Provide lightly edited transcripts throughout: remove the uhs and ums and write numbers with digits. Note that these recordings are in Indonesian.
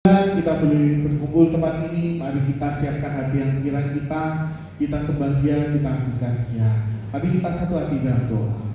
Kita boleh berkumpul tempat ini, mari kita siapkan hati yang pikiran kita sebagian kita angkat Dia. Mari kita satu hati dalam doa.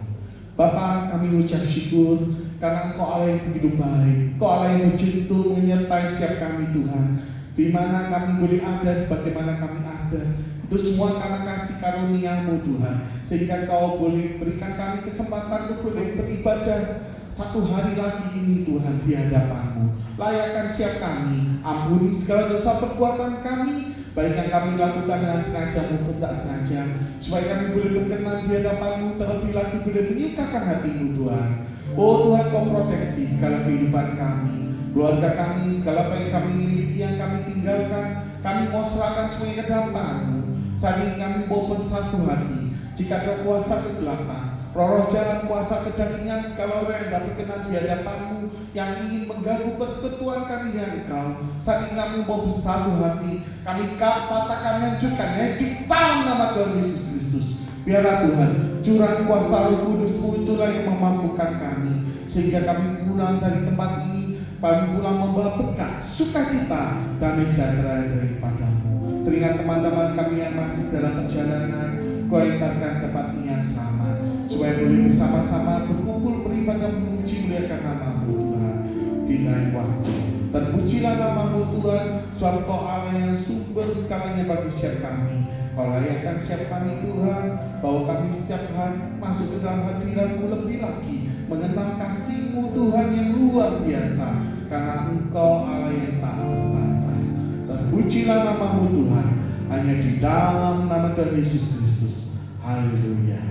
Bapa, kami ucap syukur karena Engkau Allah yang begitu baik, Engkau Allah yang begitu menyertai setiap kami Tuhan. Di mana kami boleh ada sebagaimana kami ada, itu semua karena kasih karunia-Mu Tuhan. Sehingga Engkau boleh berikan kami kesempatan untuk boleh beribadah satu hari lagi ini Tuhan di hadapan-Mu. Layakkan siap kami, ampuni segala dosa perbuatan kami, baik yang kami lakukan dengan sengaja maupun tak sengaja, supaya kami boleh berkenan di hadapan-Mu, terlebih lagi boleh menyukakan hati-Mu Tuhan. Oh Tuhan, Kau proteksi segala kehidupan kami, keluarga kami, segala apa yang kami miliki, yang kami tinggalkan, kami mau serahkan semuanya ke dalam tangan-Mu. Saat ini kami mau bersatu hati, jika ada kuasa kegelapan, roh jalan kuasa kedagingan, segala orang yang dapat berkenan di hadapan-Mu, yang ingin mengganggu persekutuan kami dengan Engkau, saat ini kami mau bersatu hati, kami patahkan, hancurkan di dalam nama Tuhan Yesus Kristus. Biarlah Tuhan, curah kuasa Roh Kudus-Mu itulah yang memampukan kami, sehingga kami pulang dari tempat ini, kami pulang membawa berkat, sukacita, damai sejahtera daripada-Mu. Teringat teman-teman kami yang masih dalam perjalanan, Kau entarkan tempat ini yang sama, supaya boleh bersama-sama berkumpul beribadah memuji muliakan nama-Mu Tuhan di lain waktu. Terpujilah nama-Mu Tuhan, sebab Kau Allah yang sumber segalanya bagi setiap kami. Kau layakkan setiap kami Tuhan, bahwa kami setiap hari masuk ke dalam hadirat-Mu lebih lagi, mengenal kasih-Mu Tuhan yang luar biasa, karena Engkau Allah yang tak terbatas. Terpujilah nama-Mu Tuhan, hanya di dalam nama Tuhan Yesus Kristus. Haleluya.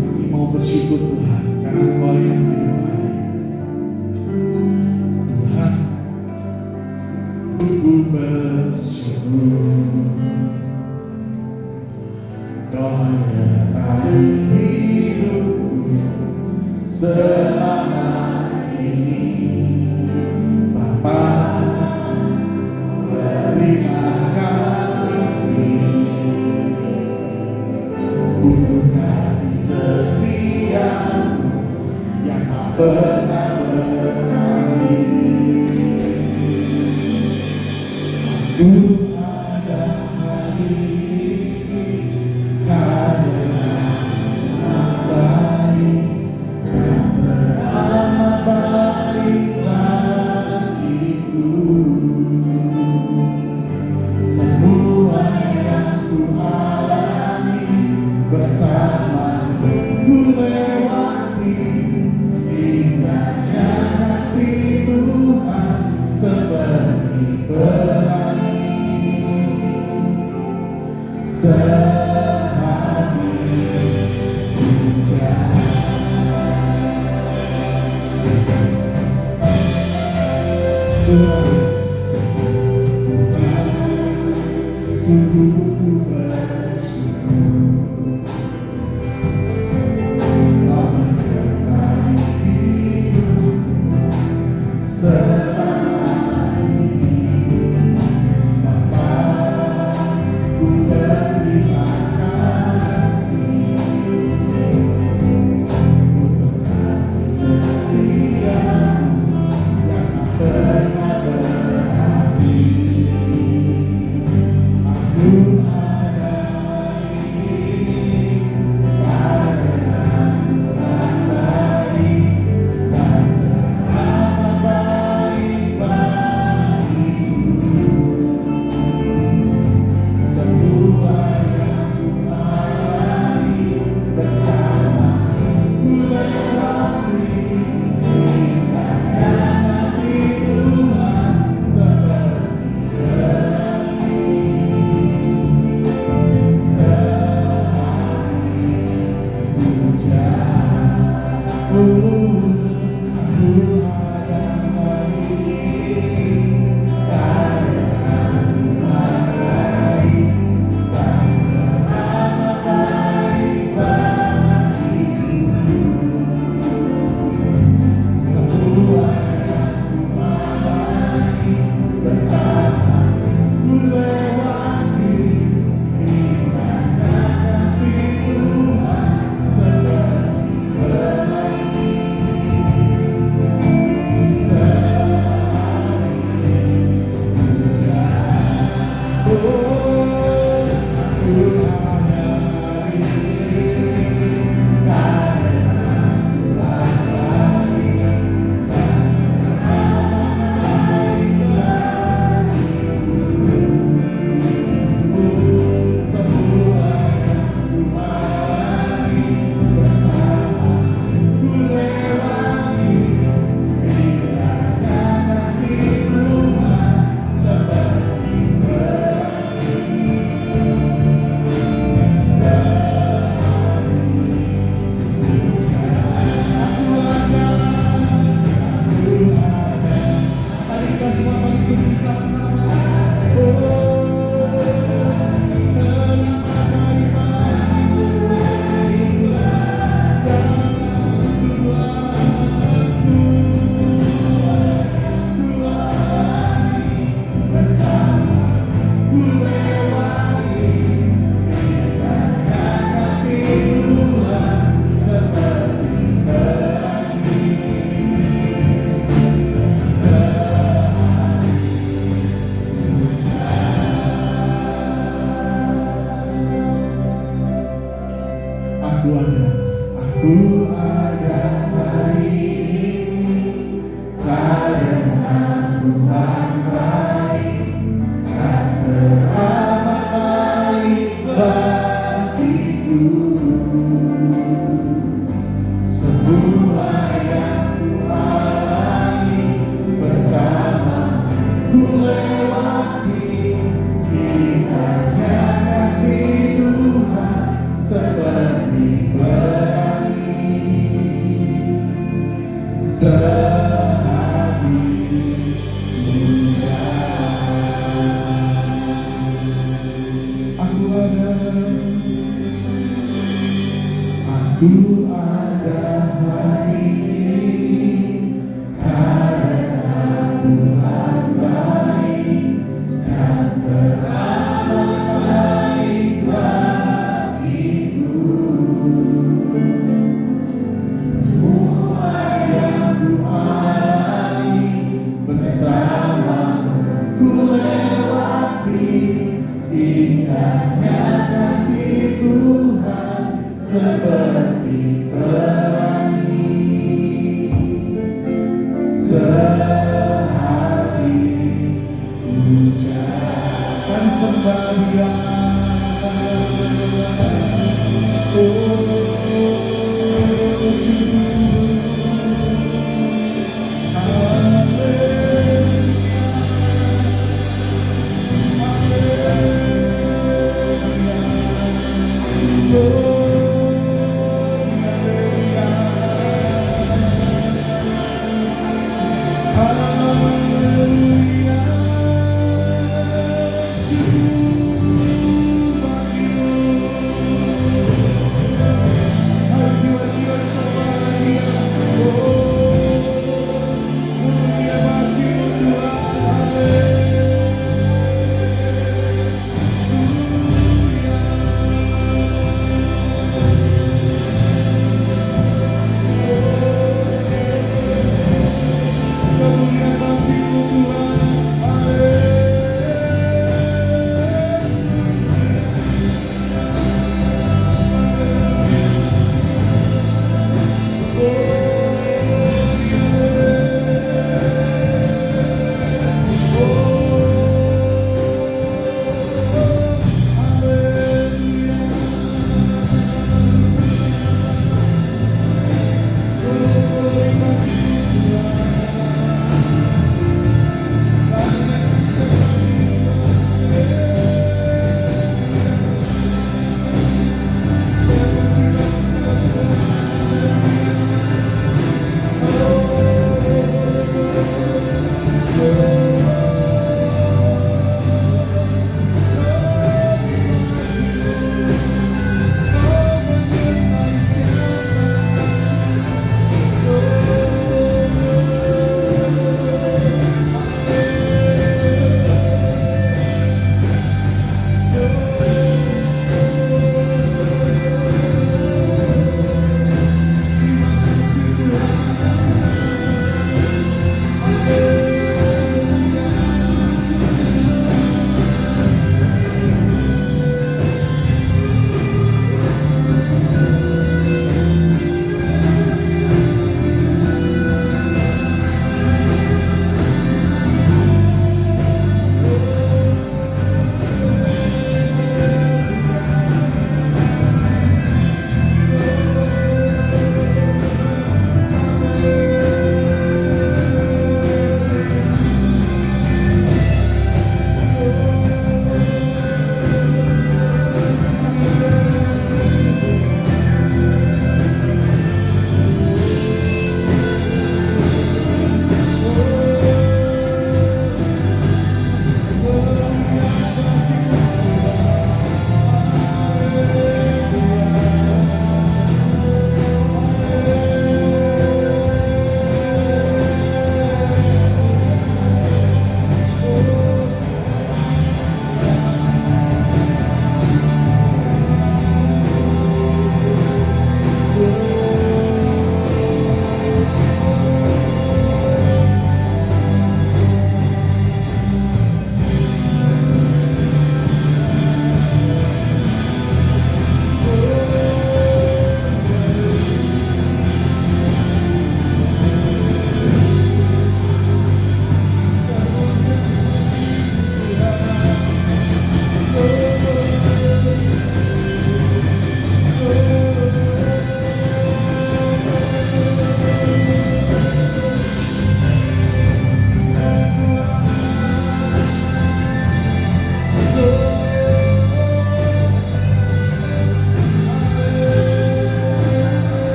Kami mau bersyukur Tuhan, karena Engkau yang begitu baik. Tuhan, ku bersyukur Kau menyertai hidupku selama ini. Bapa, terima kasih untuk kasih setia-Mu yang tak pernah berhenti. Aku ada hari Aku ada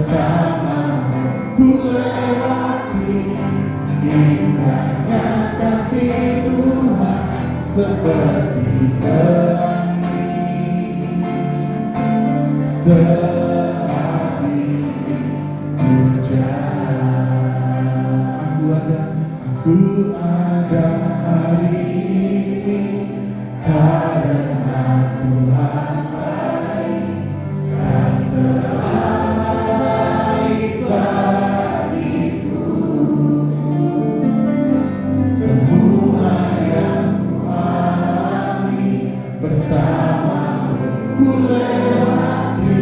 bersamamu ku lewati indahnya kasih Tuhan seperti pelangi sehabis hujan. Aku ada hari ini karena Tuhan baik dan telah baik bagiku. Semua yang ku alami bersamamu ku lewati.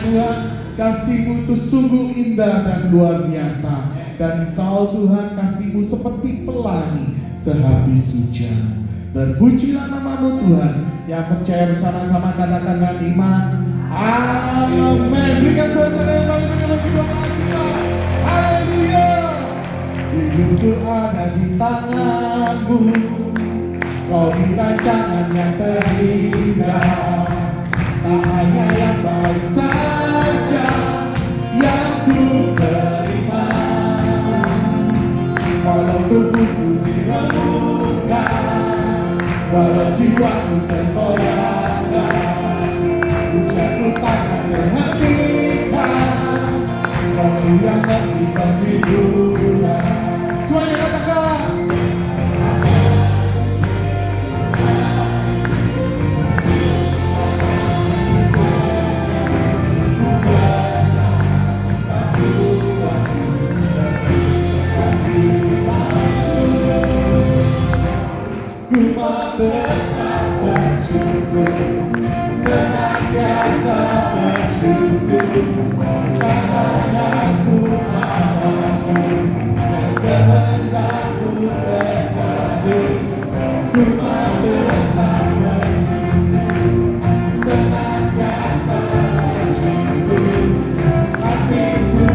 Tuhan, kasih-Mu itu sungguh indah dan luar biasa. Dan Kau Tuhan, kasih-Mu seperti pelangi sehabis hujan. Dan pujilah nama-Mu Tuhan. Yang percaya bersama-sama katakan dengan iman, amin. Berikan suasana yang paling bagi doa kita. Haleluya. Hidupku ada di tangan-Mu, Kau di rancangan yang terindah. Tak hanya yang baik saja yang ku terima, walau tubuhku diremukkan, walau jiwaku tergoyahkan, ucapku takkan terhentikan, Kau yang memberi kehidupan. Semuanya katakan, ku mau tetap bersyukur, senantiasa bersyukur, karena Tuhanku dan kehendakmu terjadi. Ku mau tetap bersyukur, senantiasa bersyukur, hatiku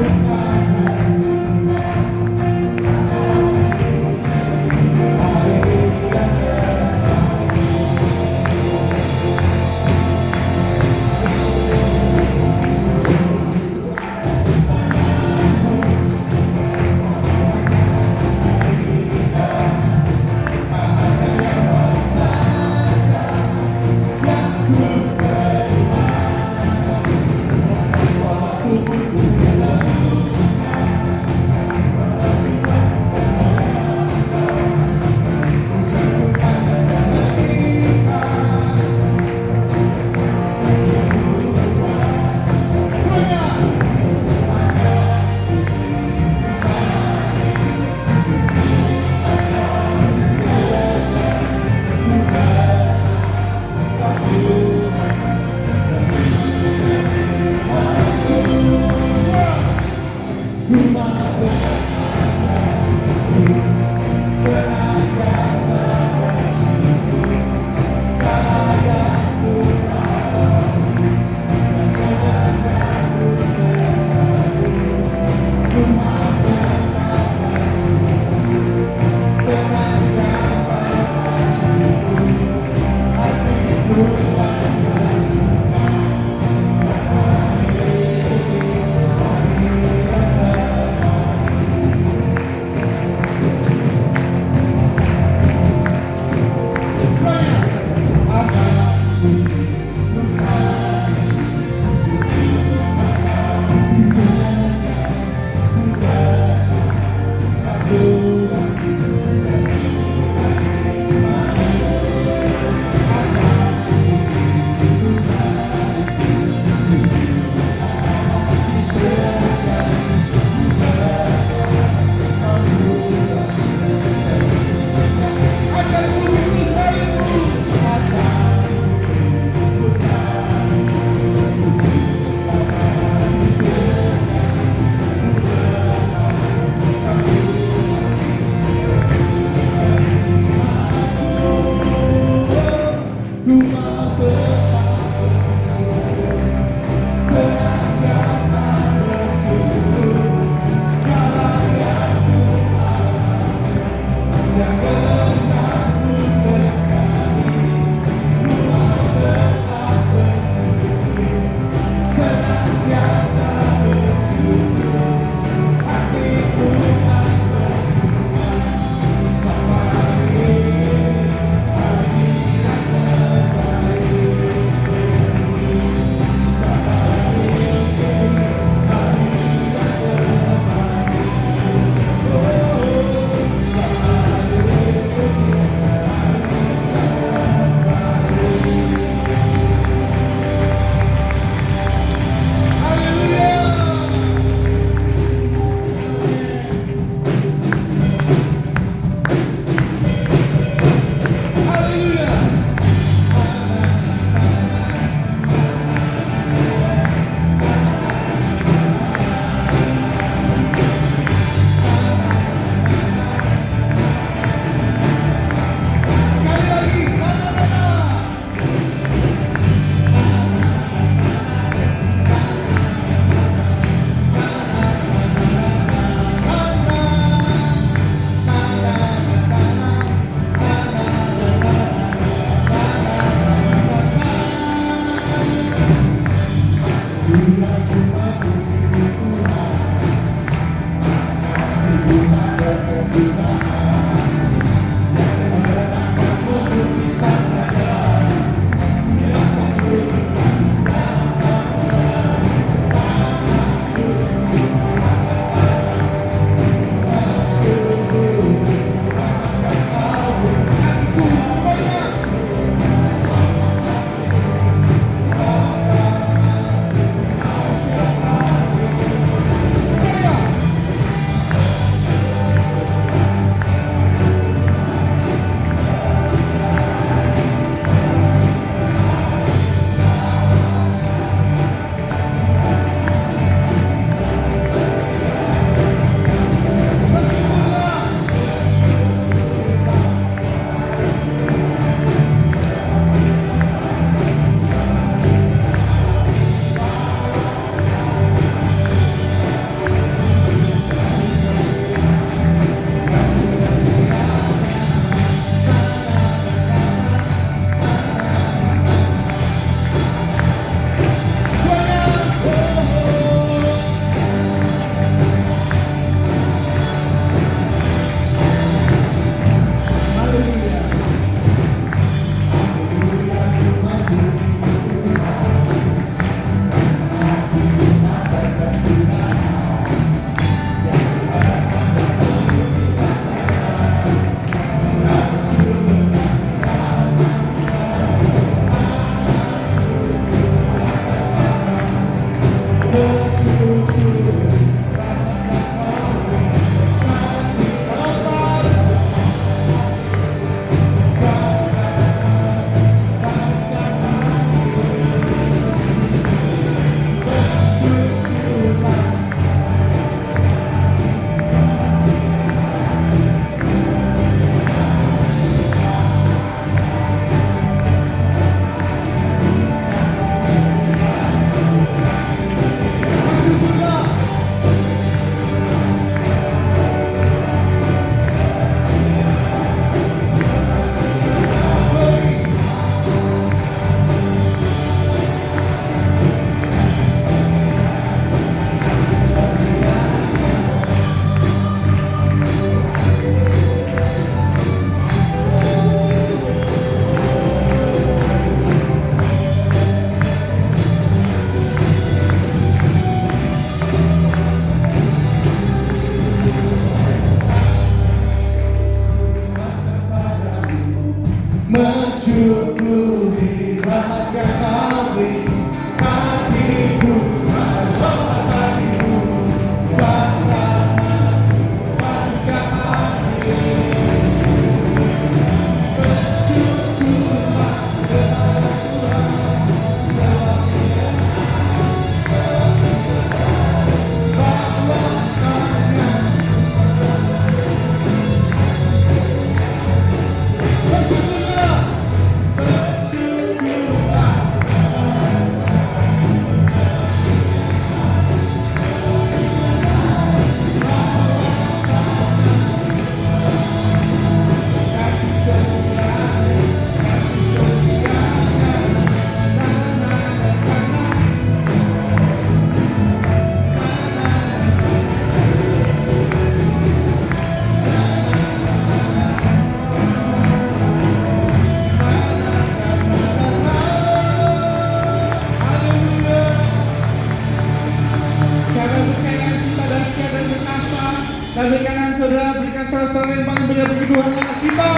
Sebelah kanan saudara, berikan sorak-sorai yang paling meriah bagi Tuhan anak kita.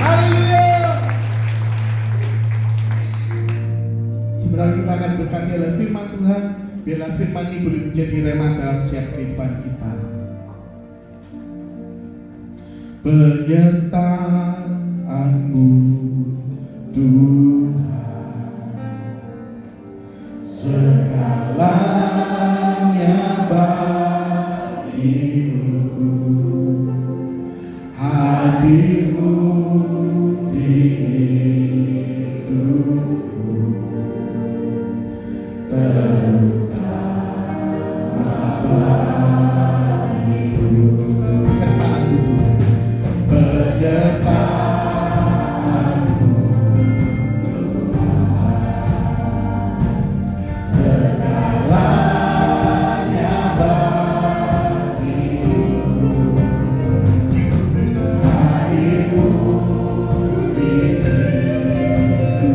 Haleluya. Sebenarnya kita akan berkati oleh firman Tuhan. Biarlah firman ini boleh menjadi rema dalam setiap kehidupan kita. Penyertaan-Mu Tuhan, segalanya bagiku, hadir-Mu di hidupku, terutama bagiku. Penyertaan-Mu segalanya bagiku, hadir-Mu di hidupku,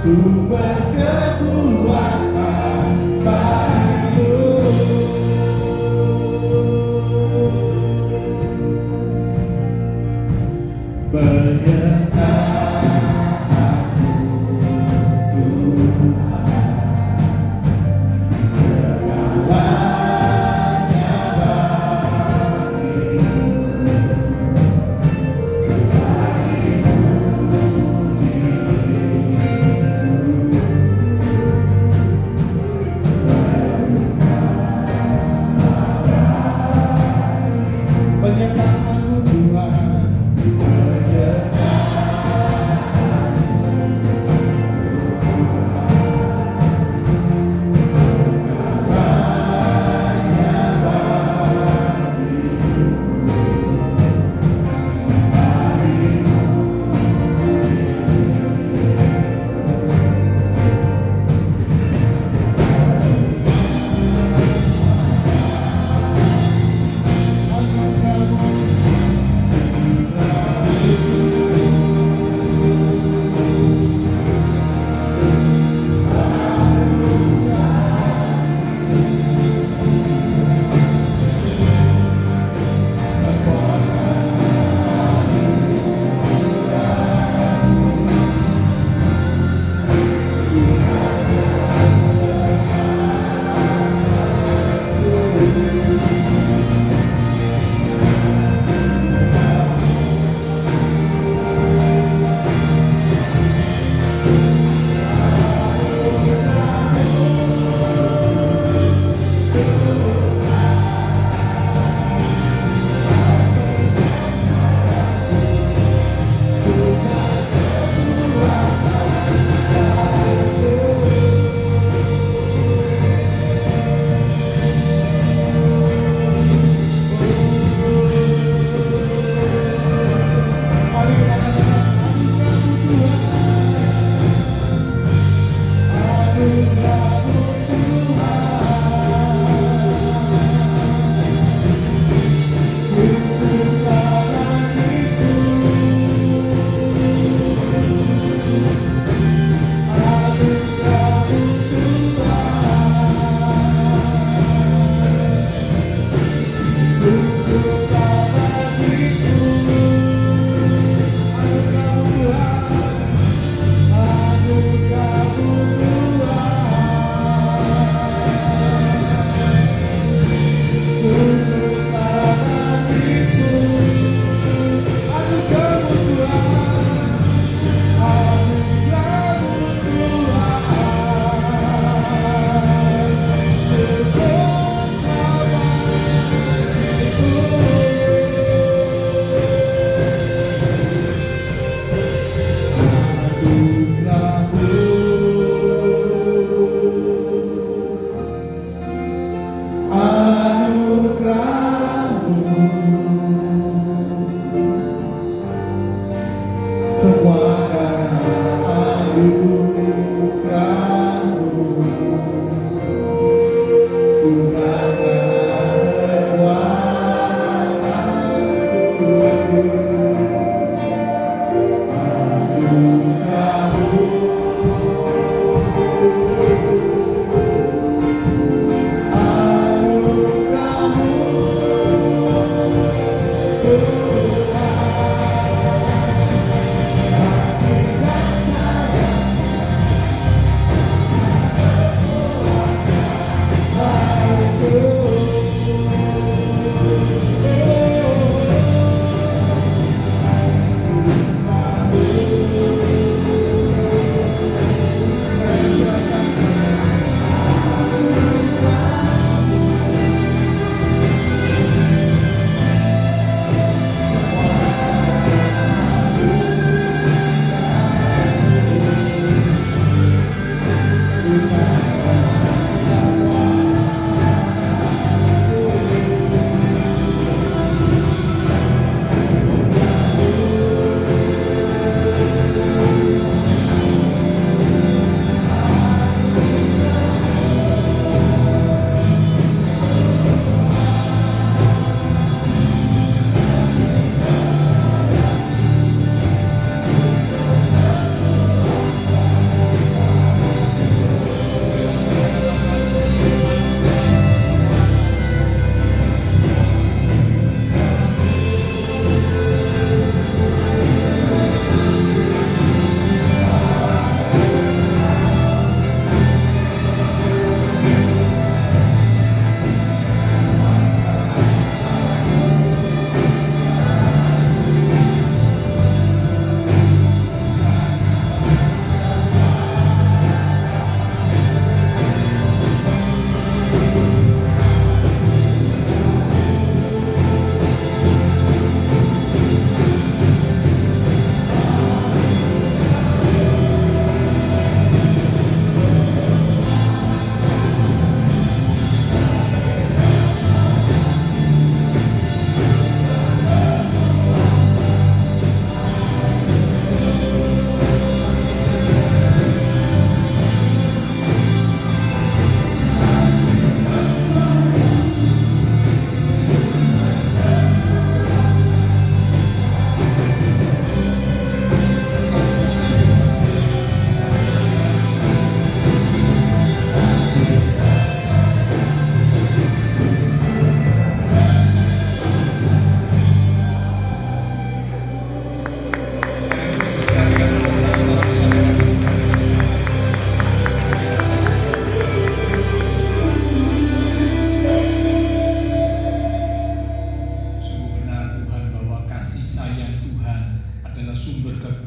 sumber kekuatan bagiku. Penyertaan-Mu Tuhan, segalanya bagiku, hadir-Mu di hidupku,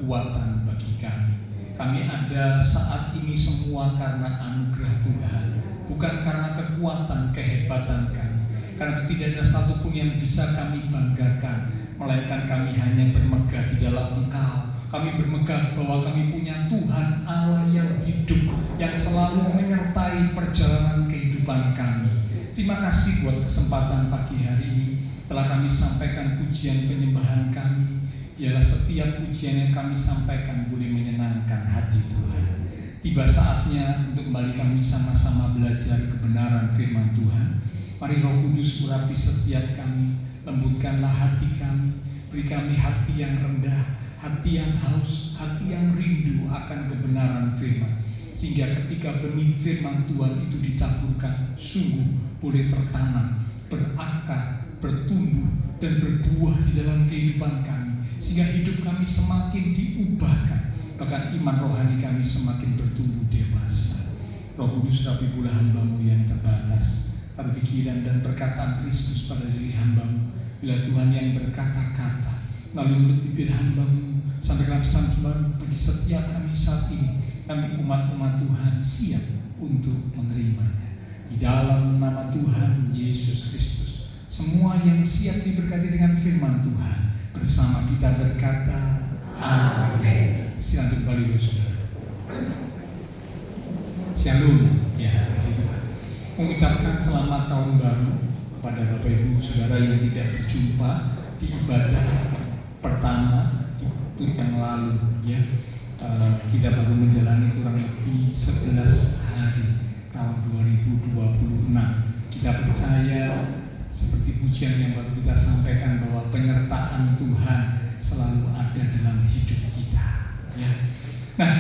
kekuatan bagi kami. Kami ada saat ini semua karena anugerah Tuhan, bukan karena kekuatan, kehebatan kami. Karena itu tidak ada satupun yang bisa kami banggakan, melainkan kami hanya bermegah di dalam Engkau. Kami bermegah bahwa kami punya Tuhan Allah yang hidup, yang selalu menyertai perjalanan kehidupan kami. Terima kasih buat kesempatan pagi hari ini telah kami sampaikan pujian penyembahan kami. Ialah setiap pujian yang kami sampaikan boleh menyenangkan hati Tuhan. Tiba saatnya untuk kembali kami sama-sama belajar kebenaran firman Tuhan. Mari Roh Kudus urapi setiap kami, lembutkanlah hati kami, beri kami hati yang rendah, hati yang haus, hati yang rindu akan kebenaran firman, sehingga ketika benih firman Tuhan itu ditaburkan, sungguh boleh tertanam, berakar, bertumbuh, dan berbuah di dalam kehidupan kami, sehingga hidup kami semakin diubahkan, bahkan iman rohani kami semakin bertumbuh dewasa. Roh Kudus rapi pula hamba-Mu yang terbatas, pikiran dan perkataan Kristus pada diri hamba-Mu. Bila Tuhan yang berkata-kata melalui mulut bibir hamba-Mu, sampaikan pesan Tuhan bagi setiap kami saat ini. Kami umat-umat Tuhan siap untuk menerimanya. Di dalam nama Tuhan Yesus Kristus, semua yang siap diberkati dengan firman Tuhan bersama kita berkata amin. Silakan kembali saudara. Shalom. Ya, kasih Tuhan. Mengucapkan selamat tahun baru kepada Bapak Ibu Saudara yang tidak berjumpa di ibadah pertama di waktu yang lalu, ya. Kita baru menjalani kurang lebih 11 hari tahun 2026. Kita percaya seperti pujian yang baru kita sampaikan bahwa penyertaan Tuhan selalu ada dalam hidup kita, ya. Nah,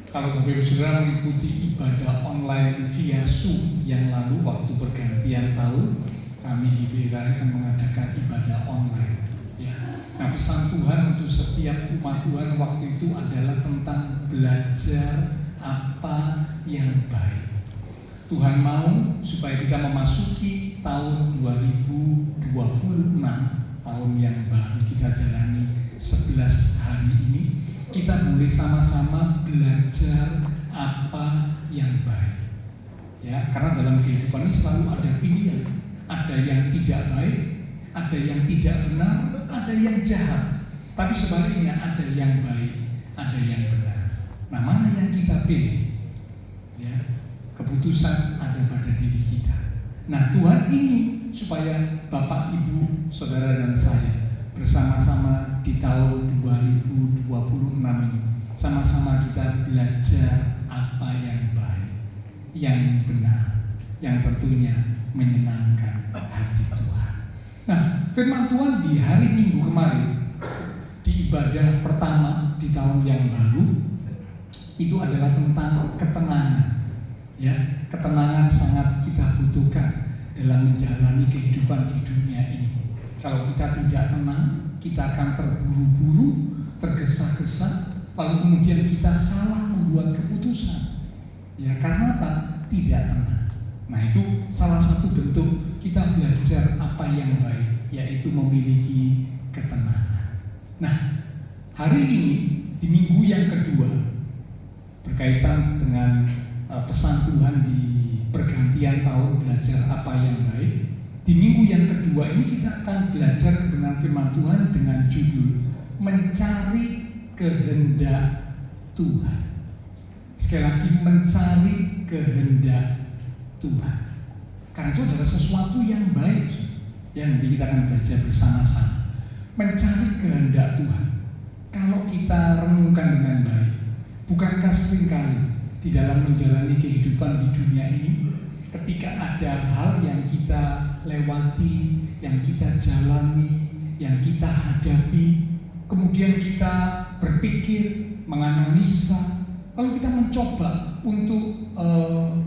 kalau Bapak Ibu Saudara mengikuti ibadah online via Zoom yang lalu waktu pergantian tahun, kami di GPI akan mengadakan ibadah online. Ya. Nah, pesan Tuhan untuk setiap umat Tuhan waktu itu adalah tentang belajar apa yang baik. Tuhan mau supaya kita memasuki tahun 2026, tahun yang baru kita jalani 11 hari ini. Kita boleh sama-sama belajar apa yang baik, ya. Karena dalam kehidupan ini selalu ada pilihan, ada yang tidak baik, ada yang tidak benar, ada yang jahat. Tapi sebaliknya ada yang baik, ada yang benar. Nah, mana yang kita pilih? Ya, keputusan ada pada diri kita. Nah, Tuhan ingin supaya Bapak, Ibu, Saudara dan saya bersama-sama di tahun 2026 ini sama-sama kita belajar apa yang baik, yang benar, yang tentunya menyenangkan hati Tuhan. Nah, firman Tuhan di hari Minggu kemarin di ibadah pertama di tahun yang baru itu adalah tentang ketenangan, ya. Ketenangan sangat kita butuhkan dalam menjalani kehidupan di dunia ini. Kalau kita tidak tenang, kita akan terburu-buru, tergesa-gesa, lalu kemudian kita salah membuat keputusan. Ya, karena apa? Tidak tenang. Nah, itu salah satu bentuk kita belajar apa yang baik, yaitu memiliki ketenangan. Nah, hari ini di minggu yang kedua berkaitan dengan pesan Tuhan di pergantian tahun belajar apa yang baik. Di minggu yang kedua ini kita akan belajar kebenaran firman Tuhan dengan judul mencari kehendak Tuhan. Sekali lagi, mencari kehendak Tuhan. Karena itu adalah sesuatu yang baik yang nanti kita akan belajar bersama-sama. Mencari kehendak Tuhan. Kalau kita renungkan dengan baik, bukankah seringkali di dalam menjalani kehidupan di dunia ini, ketika ada hal yang kita lewati, yang kita jalani, yang kita hadapi, kemudian kita berpikir, menganalisa, lalu kita mencoba untuk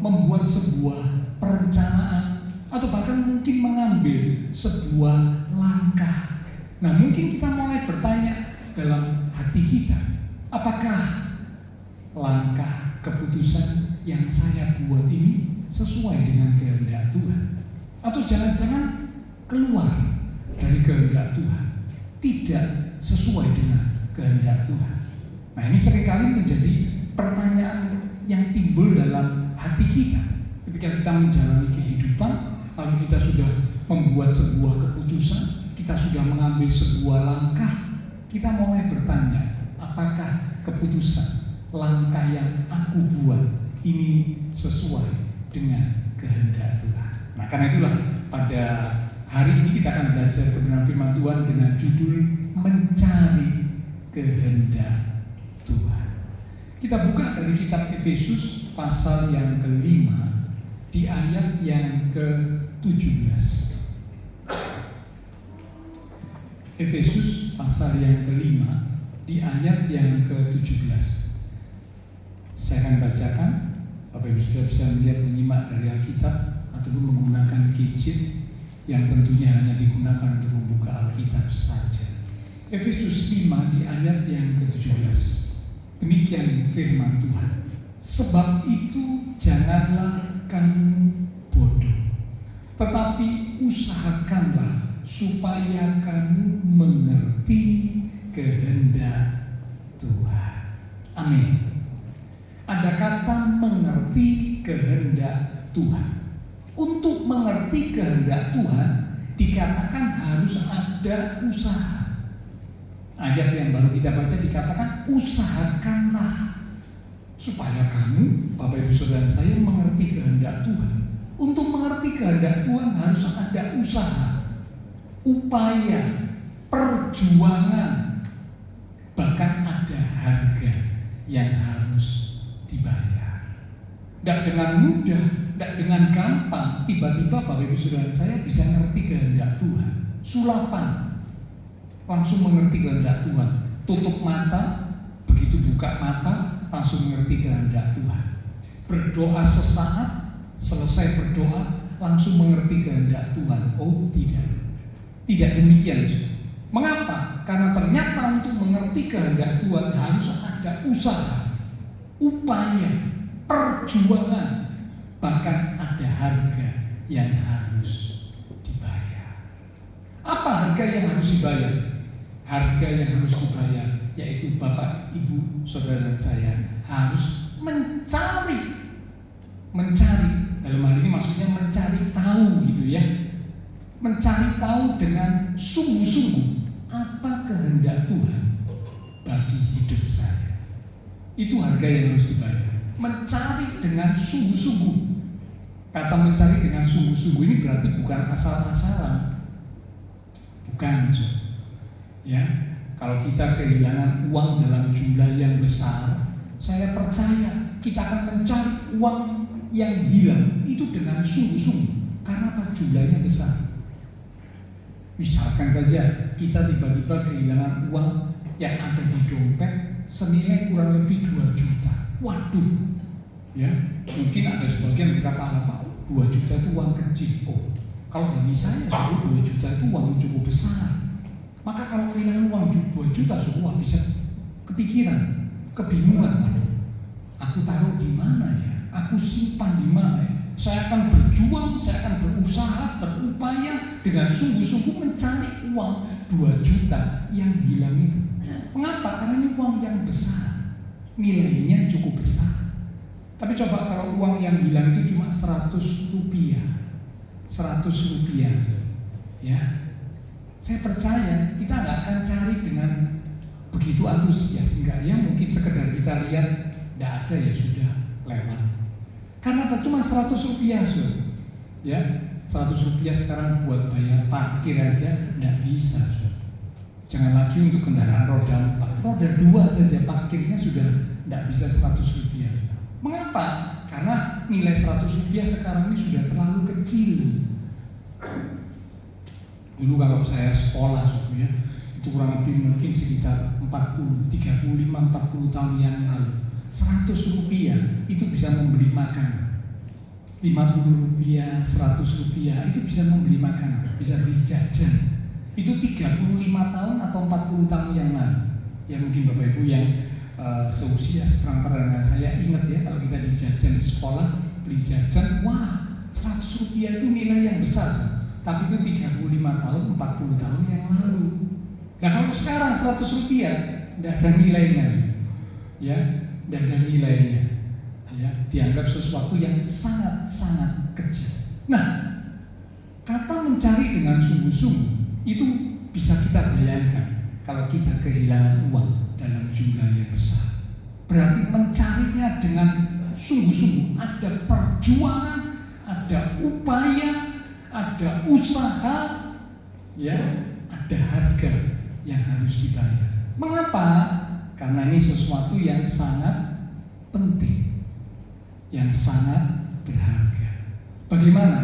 membuat sebuah perencanaan atau bahkan mungkin mengambil sebuah langkah. Nah, mungkin kita mulai bertanya dalam hati kita, apakah langkah keputusan yang saya buat ini sesuai dengan kehendak Tuhan? Atau jangan-jangan keluar dari kehendak Tuhan, tidak sesuai dengan kehendak Tuhan? Nah, ini seringkali menjadi pertanyaan yang timbul dalam hati kita ketika kita menjalani kehidupan. Lalu kita sudah membuat sebuah keputusan, kita sudah mengambil sebuah langkah, kita mulai bertanya, apakah keputusan langkah yang aku buat ini sesuai dengan kehendak Tuhan? Nah, karena itulah pada hari ini kita akan belajar kebenaran firman Tuhan dengan judul Mencari Kehendak Tuhan. Kita buka dari kitab Efesus pasal yang kelima di ayat yang ke-17. Efesus pasal yang kelima di ayat yang ke-17. Saya akan bacakan. Bapak Ibu sudah bisa melihat, menyimak dari Alkitab ataupun menggunakan gadget yang tentunya hanya digunakan untuk membuka Alkitab saja. Efesus 5 di ayat yang ke-17. Demikian firman Tuhan. Sebab itu janganlah kamu bodoh, tetapi usahakanlah supaya kamu mengerti kehendak Tuhan. Amin. Ada kata mengerti kehendak Tuhan. Untuk mengerti kehendak Tuhan dikatakan harus ada usaha. Ayat yang baru kita baca dikatakan usahakanlah supaya kamu, Bapak Ibu Saudara saya, mengerti kehendak Tuhan. Untuk mengerti kehendak Tuhan harus ada usaha, upaya, perjuangan, bahkan ada harga yang harus dibayar. Tidak dengan mudah, tidak dengan gampang, tiba-tiba Bapak Ibu Saudara saya bisa mengerti kehendak Tuhan. Sulapan, langsung mengerti kehendak Tuhan. Tutup mata, begitu buka mata, langsung mengerti kehendak Tuhan. Berdoa sesaat, selesai berdoa, langsung mengerti kehendak Tuhan. Oh tidak, tidak demikian. Mengapa? Karena ternyata untuk mengerti kehendak Tuhan harus ada usaha, upaya, perjuangan, bahkan ada harga yang harus dibayar. Apa harga yang harus dibayar? Harga yang harus dibayar yaitu Bapak, Ibu, Saudara saya harus mencari, dalam hal ini maksudnya mencari tahu gitu ya, mencari tahu dengan sungguh-sungguh apa kehendak Tuhan bagi hidup saya. Itu harga yang harus dibayar. Mencari dengan sungguh-sungguh. Kata mencari dengan sungguh-sungguh ini berarti bukan asal-asalan, bukan. Ya, kalau kita kehilangan uang dalam jumlah yang besar, saya percaya kita akan mencari uang yang hilang itu dengan sungguh-sungguh. Karena apa? Jumlahnya besar. Misalkan saja kita tiba-tiba kehilangan uang yang ada di dompet senilai kurang lebih 2 juta. Waduh, ya mungkin ada sebagian berkata apa? 2 juta itu uang kecil. Oh, kalau bagi saya 2 juta itu uang yang cukup besar. Maka kalau kehilangan uang 2 juta, semua bisa kepikiran, kebingungan. Aku taruh di mana ya? Aku simpan di mana ya? Saya akan berjuang, saya akan berusaha, berupaya dengan sungguh-sungguh mencari uang 2 juta yang hilang itu. Mengapa? Karena ini uang yang besar, nilainya cukup besar. Tapi coba kalau uang yang hilang itu cuma 100 rupiah, 100 rupiah, ya. Saya percaya kita nggak akan cari dengan begitu antusias, enggak ya, mungkin sekedar kita lihat, tidak ada ya sudah lewat. Karena apa? Cuma 100 rupiah, ya, 100 rupiah sekarang buat bayar parkir aja tidak bisa. Jangan lagi untuk kendaraan roda 4, roda 2 saja parkirnya sudah tidak bisa 100 rupiah. Mengapa? Karena nilai 100 rupiah sekarang ini sudah terlalu kecil. Dulu kalau saya sekolah, ya, itu kurang lebih mungkin sekitar 35-40 tahun yang lalu, 100 rupiah itu bisa membeli makanan. 50 rupiah, 100 rupiah itu bisa membeli makanan, bisa beli jajan. Itu 35 tahun atau 40 tahun yang lalu. Ya mungkin Bapak Ibu yang seusia seperangkat dengan saya ingat ya, kalau kita di jajan di sekolah, beli jajan, wah 100 rupiah itu nilai yang besar. Tapi itu 35 tahun, 40 tahun yang lalu. Nah kalau sekarang 100 rupiah, tidak ada nilainya, ya, tidak ada nilainya, ya, dianggap sesuatu yang sangat-sangat kecil. Nah, kata mencari dengan sungguh-sungguh itu bisa kita bayangkan kalau kita kehilangan uang dalam jumlah yang besar. Berarti mencarinya dengan sungguh-sungguh, ada perjuangan, ada upaya, ada usaha, ya, ada harga yang harus dibayar. Mengapa? Karena ini sesuatu yang sangat penting, yang sangat berharga. Bagaimana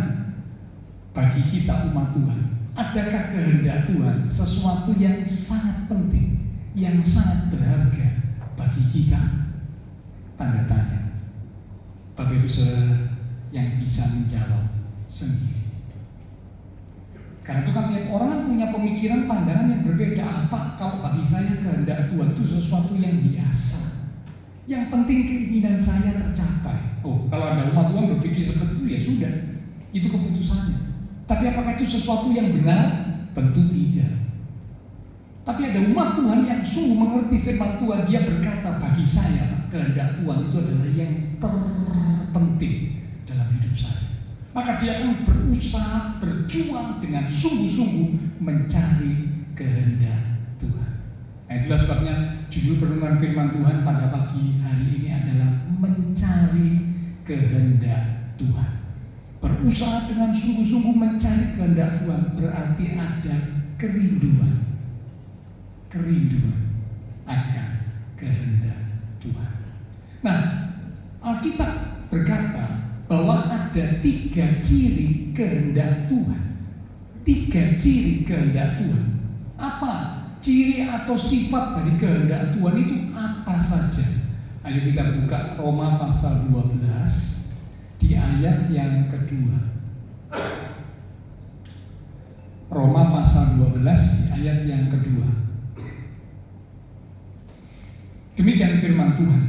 bagi kita umat Tuhan? Adakah kehendak Tuhan sesuatu yang sangat penting, yang sangat berharga bagi kita? Tanda tanya. Bapak Ibu Saudara yang bisa menjawab sendiri. Karena itu kan tiap orang kan punya pemikiran, pandangan yang berbeda. Apa kalau bagi saya kehendak Tuhan itu sesuatu yang biasa, yang penting keinginan saya tercapai. Oh, kalau ada umat Tuhan berpikir seperti itu, ya sudah, itu keputusannya. Tapi apakah itu sesuatu yang benar? Tentu tidak. Tapi ada umat Tuhan yang sungguh mengerti firman Tuhan. Dia berkata, bagi saya kehendak Tuhan itu adalah yang terpenting dalam hidup saya. Maka dia akan berusaha, berjuang dengan sungguh-sungguh mencari kehendak Tuhan. Nah, itulah sebabnya judul perenungan firman Tuhan pada pagi hari ini adalah mencari kehendak Tuhan. Berusaha dengan sungguh-sungguh mencari kehendak Tuhan berarti ada kerinduan akan kehendak Tuhan. Nah, Alkitab berkata bahwa ada 3 ciri kehendak Tuhan. 3 ciri kehendak Tuhan. Apa ciri atau sifat dari kehendak Tuhan itu apa saja? Ayo kita buka Roma pasal 12 di ayat yang kedua. Roma pasal 12 di ayat yang kedua. Demikian firman Tuhan.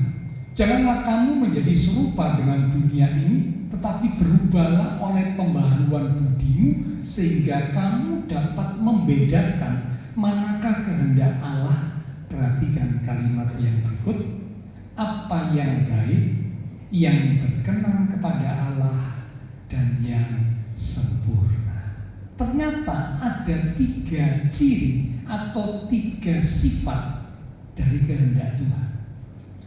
Janganlah kamu menjadi serupa dengan dunia ini, tetapi berubahlah oleh pembaharuan budimu, sehingga kamu dapat membedakan manakah kehendak Allah. Perhatikan kalimat yang berikut. Apa yang baik, yang berkenan kepada Allah, dan yang sempurna. Ternyata ada 3 ciri atau 3 sifat dari kehendak Tuhan.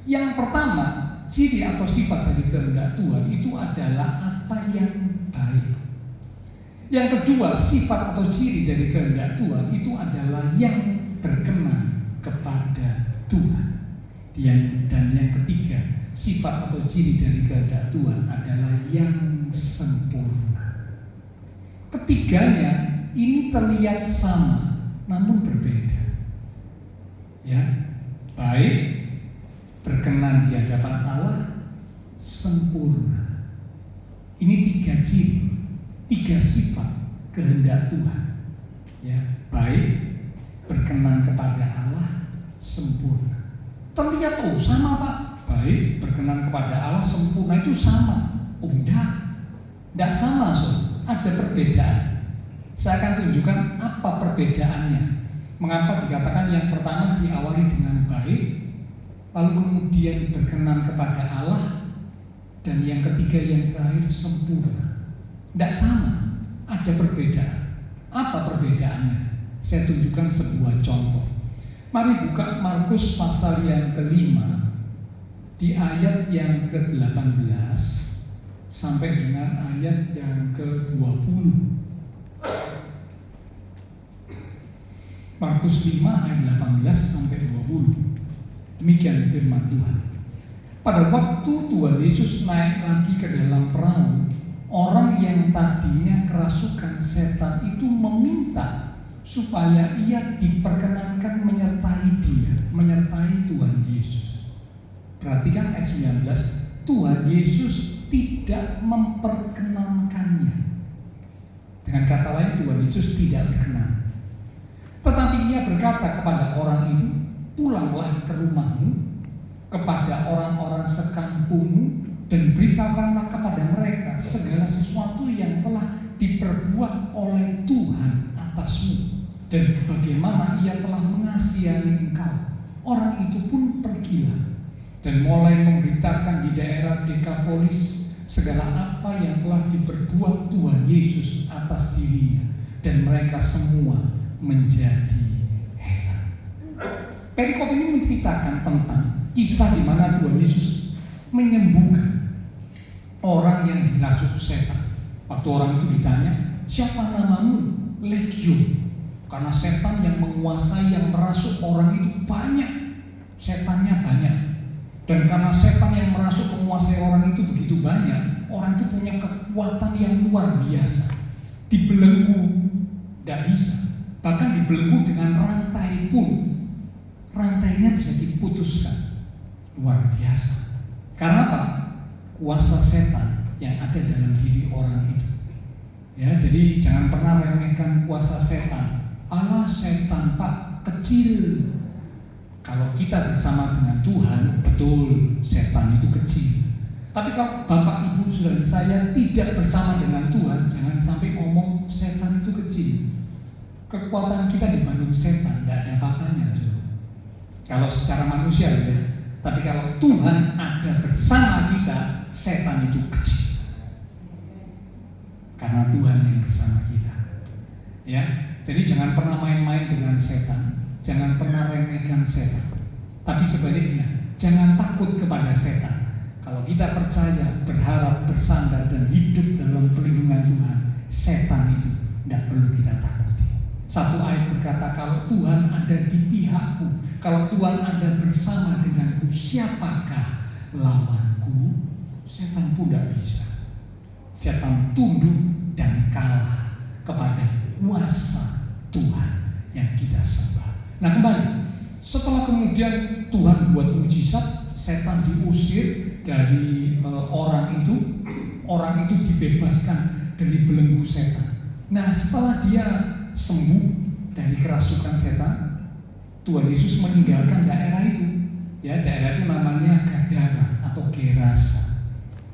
Yang pertama, ciri atau sifat dari kehendak Tuhan itu adalah apa yang baik. Yang kedua, sifat atau ciri dari kehendak Tuhan itu adalah yang berkenan kepada Tuhan. Dan yang ketiga, sifat atau ciri dari kehendak Tuhan adalah yang sempurna. Ketiganya ini terlihat sama, namun berbeda. Ya, baik, berkenan di hadapan Allah, sempurna. Ini 3 ciri, 3 sifat kehendak Tuhan. Ya, baik, berkenan kepada Allah, sempurna. Terlihat sama Pak, baik, berkenan kepada Allah, sempurna itu sama. Tidak sama, ada perbedaan. Saya akan tunjukkan apa perbedaannya. Mengapa dikatakan yang pertama diawali dengan baik, lalu kemudian berkenan kepada Allah, dan yang ketiga yang terakhir sempurna. Tidak sama, ada perbedaan. Apa perbedaannya? Saya tunjukkan sebuah contoh. Mari buka Markus pasal yang ke-5 di ayat yang ke-18 sampai dengan ayat yang ke-20. Markus 5 ayat 18 sampai 20. Demikian firman Tuhan. Pada waktu Tuhan Yesus naik lagi ke dalam perahu, orang yang tadinya kerasukan setan itu meminta supaya ia diperkenankan menyertai dia, menyertai Tuhan Yesus. Perhatikan ayat 19, Tuhan Yesus tidak memperkenankannya. Dengan kata lain, Tuhan Yesus tidak berkenan. Tetapi ia berkata kepada orang itu, pulanglah ke rumahmu, kepada orang-orang sekampungmu, dan beritahukanlah kepada mereka segala sesuatu yang telah diperbuat oleh Tuhan atasmu, dan bagaimana ia telah mengasihani engkau. orang itu pun pergilah dan mulai memberitakan di daerah Dekapolis segala apa yang telah diperbuat Tuhan Yesus atas dirinya, dan mereka semua menjadi heran. Perikop ini menceritakan tentang kisah di mana Tuhan Yesus menyembuhkan orang yang dirasuk setan. Waktu orang itu ditanya, siapa namamu? Legion. Karena setan yang menguasai, yang merasuk orang itu banyak. Setannya banyak. Dan karena setan yang merasuk menguasai orang itu begitu banyak, orang itu punya kekuatan yang luar biasa. Dibelenggu, tidak bisa. Bahkan dibelenggu dengan rantai pun, rantainya bisa diputuskan. Luar biasa. Karena apa? Kuasa setan yang ada dalam diri orang itu. Ya, jadi jangan pernah remehkan kuasa setan. Allah setan Pak kecil. Kalau kita bersama dengan Tuhan, betul setan itu kecil. Tapi kalau Bapak Ibu saudara saya tidak bersama dengan Tuhan, jangan sampai ngomong setan itu kecil. Kekuatan kita dibanding setan tidak ada apa-apanya. Kalau secara manusia ya. Tapi kalau Tuhan ada bersama kita, setan itu kecil. Karena Tuhan yang bersama kita. Ya. Jadi jangan pernah main-main dengan setan, jangan pernah remehkan setan. Tapi sebaliknya, jangan takut kepada setan. Kalau kita percaya, berharap, bersandar dan hidup dalam perlindungan Tuhan, setan itu tidak perlu kita takuti. Satu ayat berkata, kalau Tuhan ada di pihakku, kalau Tuhan ada bersama denganku, siapakah lawanku? Setan pun tidak bisa. Setan tunduk dan kalah kepada kuasa Tuhan yang kita sembah. Nah kembali, setelah kemudian Tuhan buat mujizat, setan diusir dari orang itu dibebaskan dari belenggu setan. Nah setelah dia sembuh dari kerasukan setan, Tuhan Yesus meninggalkan daerah itu. Ya, daerah itu namanya Gadara atau Gerasa.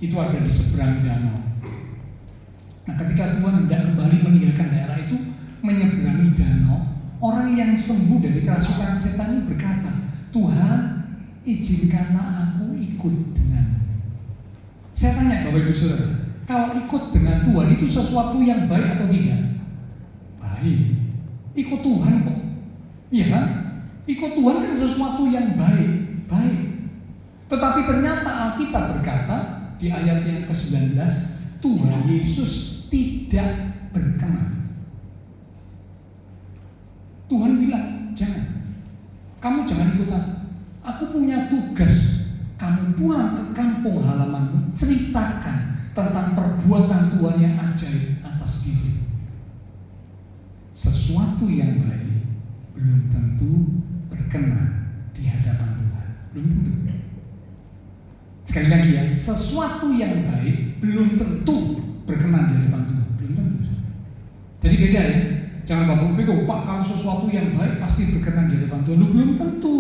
Itu ada di seberang danau. Nah ketika Tuhan hendak kembali meninggalkan daerah itu, menyeberangi danau, orang yang sembuh dari kerasukan setan ini berkata, Tuhan izinkanlah aku ikut denganmu. Saya tanya Bapak Ibu Saudara, kalau ikut dengan Tuhan itu sesuatu yang baik atau tidak? Baik. Ikut Tuhan kok. Iya kan? Ikut Tuhan kan sesuatu yang baik. Baik. Tetapi ternyata Alkitab berkata di ayat yang ke-19, Tuhan Yesus tidak berkenan. Tuhan bilang, jangan. Kamu jangan ikutan. Aku punya tugas. Kamu pulang ke kampung halamanmu, ceritakan tentang perbuatan Tuhan yang ajaib atas diri. Sesuatu yang baik belum tentu berkenan di hadapan Tuhan. Belum tentu. Sekali lagi ya, sesuatu yang baik belum tentu berkenan di hadapan Tuhan. Belum tentu. Jadi beda ya. Jangan Bapak pikir, Pak, kalau sesuatu yang baik pasti berkenan di hadapan Tuhan. Belum tentu.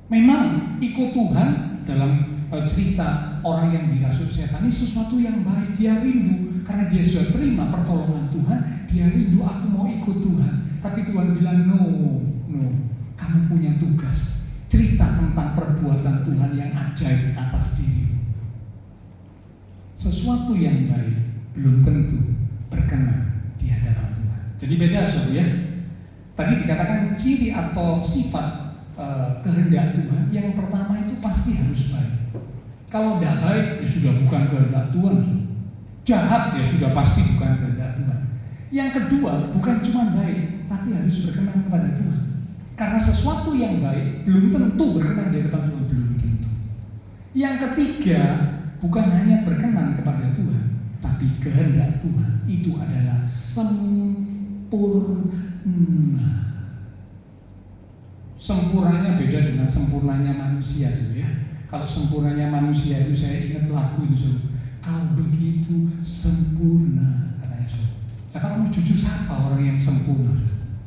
Memang ikut Tuhan dalam cerita orang yang dirasuk setan ini sesuatu yang baik. Dia rindu karena dia sudah terima pertolongan Tuhan. Dia rindu, aku mau ikut Tuhan. Tapi Tuhan bilang, no, kamu punya tugas. Cerita tentang perbuatan Tuhan yang ajaib atas diri. Sesuatu yang baik belum tentu berkenan di hadapan Tuhan. Jadi beda saudara ya. Tadi dikatakan ciri atau sifat kehendak Tuhan. Yang pertama itu pasti harus baik. Kalau tidak baik ya sudah bukan kehendak Tuhan. Jahat ya sudah pasti bukan kehendak Tuhan. Yang kedua bukan cuma baik, tapi harus berkenan kepada Tuhan. Karena sesuatu yang baik belum tentu berkenan di hadapan Tuhan, belum tentu. Yang ketiga bukan hanya berkenan kepada Tuhan, tapi kehendak Tuhan itu adalah sempurna. Sempurnanya beda dengan sempurnanya manusia itu ya. Kalau sempurnanya manusia itu saya ingat lagu itu, kau begitu sempurna katanya so. Nah kalau jujur siapa orang yang sempurna?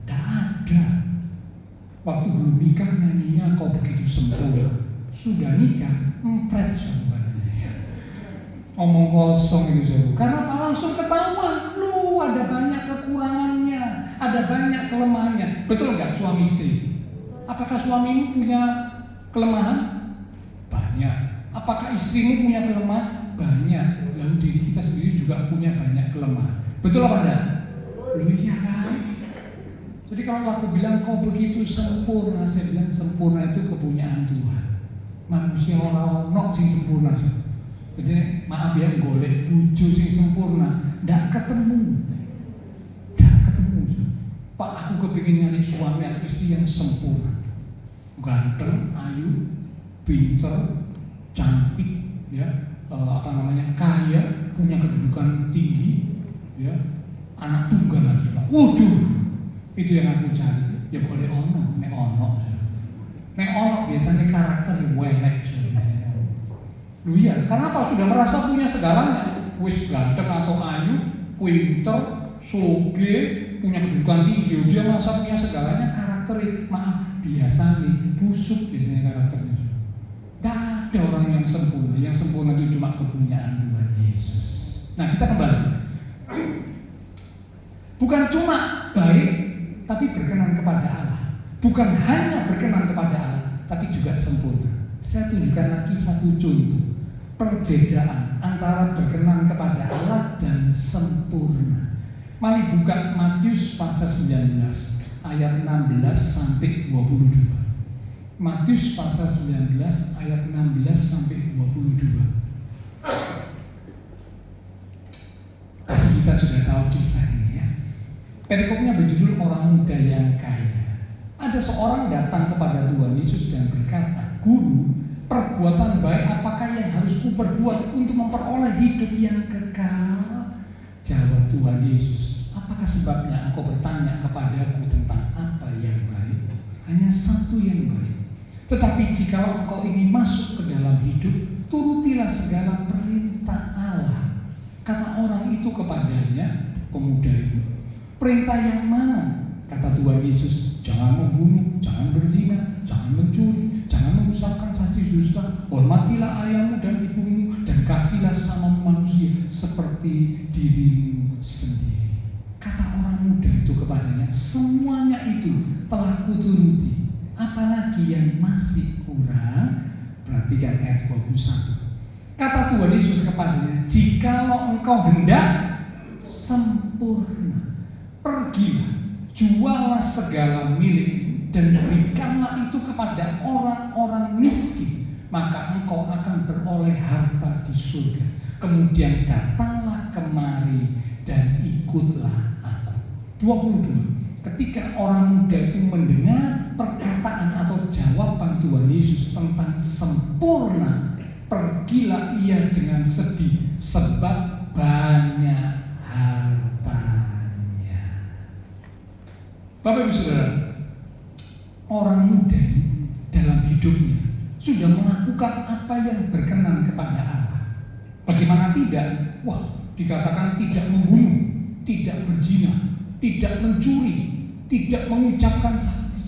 Tidak ada. Waktu belum nikah nyanyinya kau begitu sempurna. Sudah nikah empret jawabannya. Omong kosong itu so. Karena apa? Langsung ketahuan. Lu ada banyak kekurangannya, ada banyak kelemahannya. Betul nggak suami istri? Apakah suamimu punya kelemahan? Banyak. Apakah istrimu punya kelemahan? Banyak. Lalu diri kita sendiri juga punya banyak kelemahan. Betul apa enggak? Loh iya kan? Jadi kalau aku bilang kau begitu sempurna, saya bilang sempurna itu kepunyaan Tuhan. Manusia orang sing sempurna. Jadi maaf ya, golek bojo sing sempurna, ndak ketemu. Pak, aku kepingin nyari suami atau istri yang sempurna, ganteng, ayu, pinter, cantik, ya, kaya, punya kedudukan tinggi, ya, anak tunggal lagi, Pak. Waduh, itu yang aku cari. Ya boleh ono, nek ono biasanya karakter yang welek. Lu iya, karena apa? Sudah merasa punya segalanya, wis ganteng atau ayu, pinter, soge, punya kedudukan tinggi, dia merasa punya segalanya, karakter maaf biasa nih, busuk biasanya karakternya. Tidak ada orang yang sempurna itu cuma kepunyaan Tuhan Yesus. Nah kita kembali, bukan cuma baik, tapi berkenan kepada Allah. Bukan hanya berkenan kepada Allah, tapi juga sempurna. Saya tunjukkan lagi satu contoh perbedaan antara berkenan kepada Allah dan sempurna. Mari buka Matius pasal 19 ayat 16 sampai 22. Matius pasal 19 ayat 16 sampai 22. Kita sudah tahu kisah ini ya. Perikopnya berjudul orang muda yang kaya. Ada seorang datang kepada Tuhan Yesus dan berkata, "Guru, perbuatan baik apakah yang harus kuperbuat untuk memperoleh hidup yang kekal?" Jawab Tuhan Yesus, "Apakah sebabnya engkau bertanya kepadaku tentang apa yang baik? Hanya satu yang baik. Tetapi jika engkau ingin masuk ke dalam hidup, turutilah segala perintah Allah." Kata orang itu kepadanya, pemuda itu, "Perintah yang mana?" Kata Tuhan Yesus, "Jangan membunuh, jangan berzina, jangan mencuri, jangan mengucapkan saksi dusta, hormatilah ayahmu dan ibumu, dan kasihlah sama manusia seperti dirimu sendiri." Kata orang muda itu kepadanya, "Semuanya itu telah kuturuti. Apalagi yang masih kurang?" Perhatikan ayat 21. Kata Tuhan Yesus kepadanya, "Jikalau engkau hendak sempurna, pergilah, jualah segala milikmu dan berikanlah itu kepada orang-orang miskin, maka engkau akan beroleh harta di surga. Kemudian datanglah kemari dan ikutlah aku." 22. Ketika orang muda itu mendengar perkataan atau jawaban Tuhan Yesus tentang sempurna, pergilah ia dengan sedih sebab banyak hartanya. Bapak Ibu Saudara, orang muda dalam hidupnya sudah melakukan apa yang berkenan kepada Allah. Bagaimana tidak? Wah, dikatakan tidak membunuh, tidak berzina, tidak mencuri, tidak mengucapkan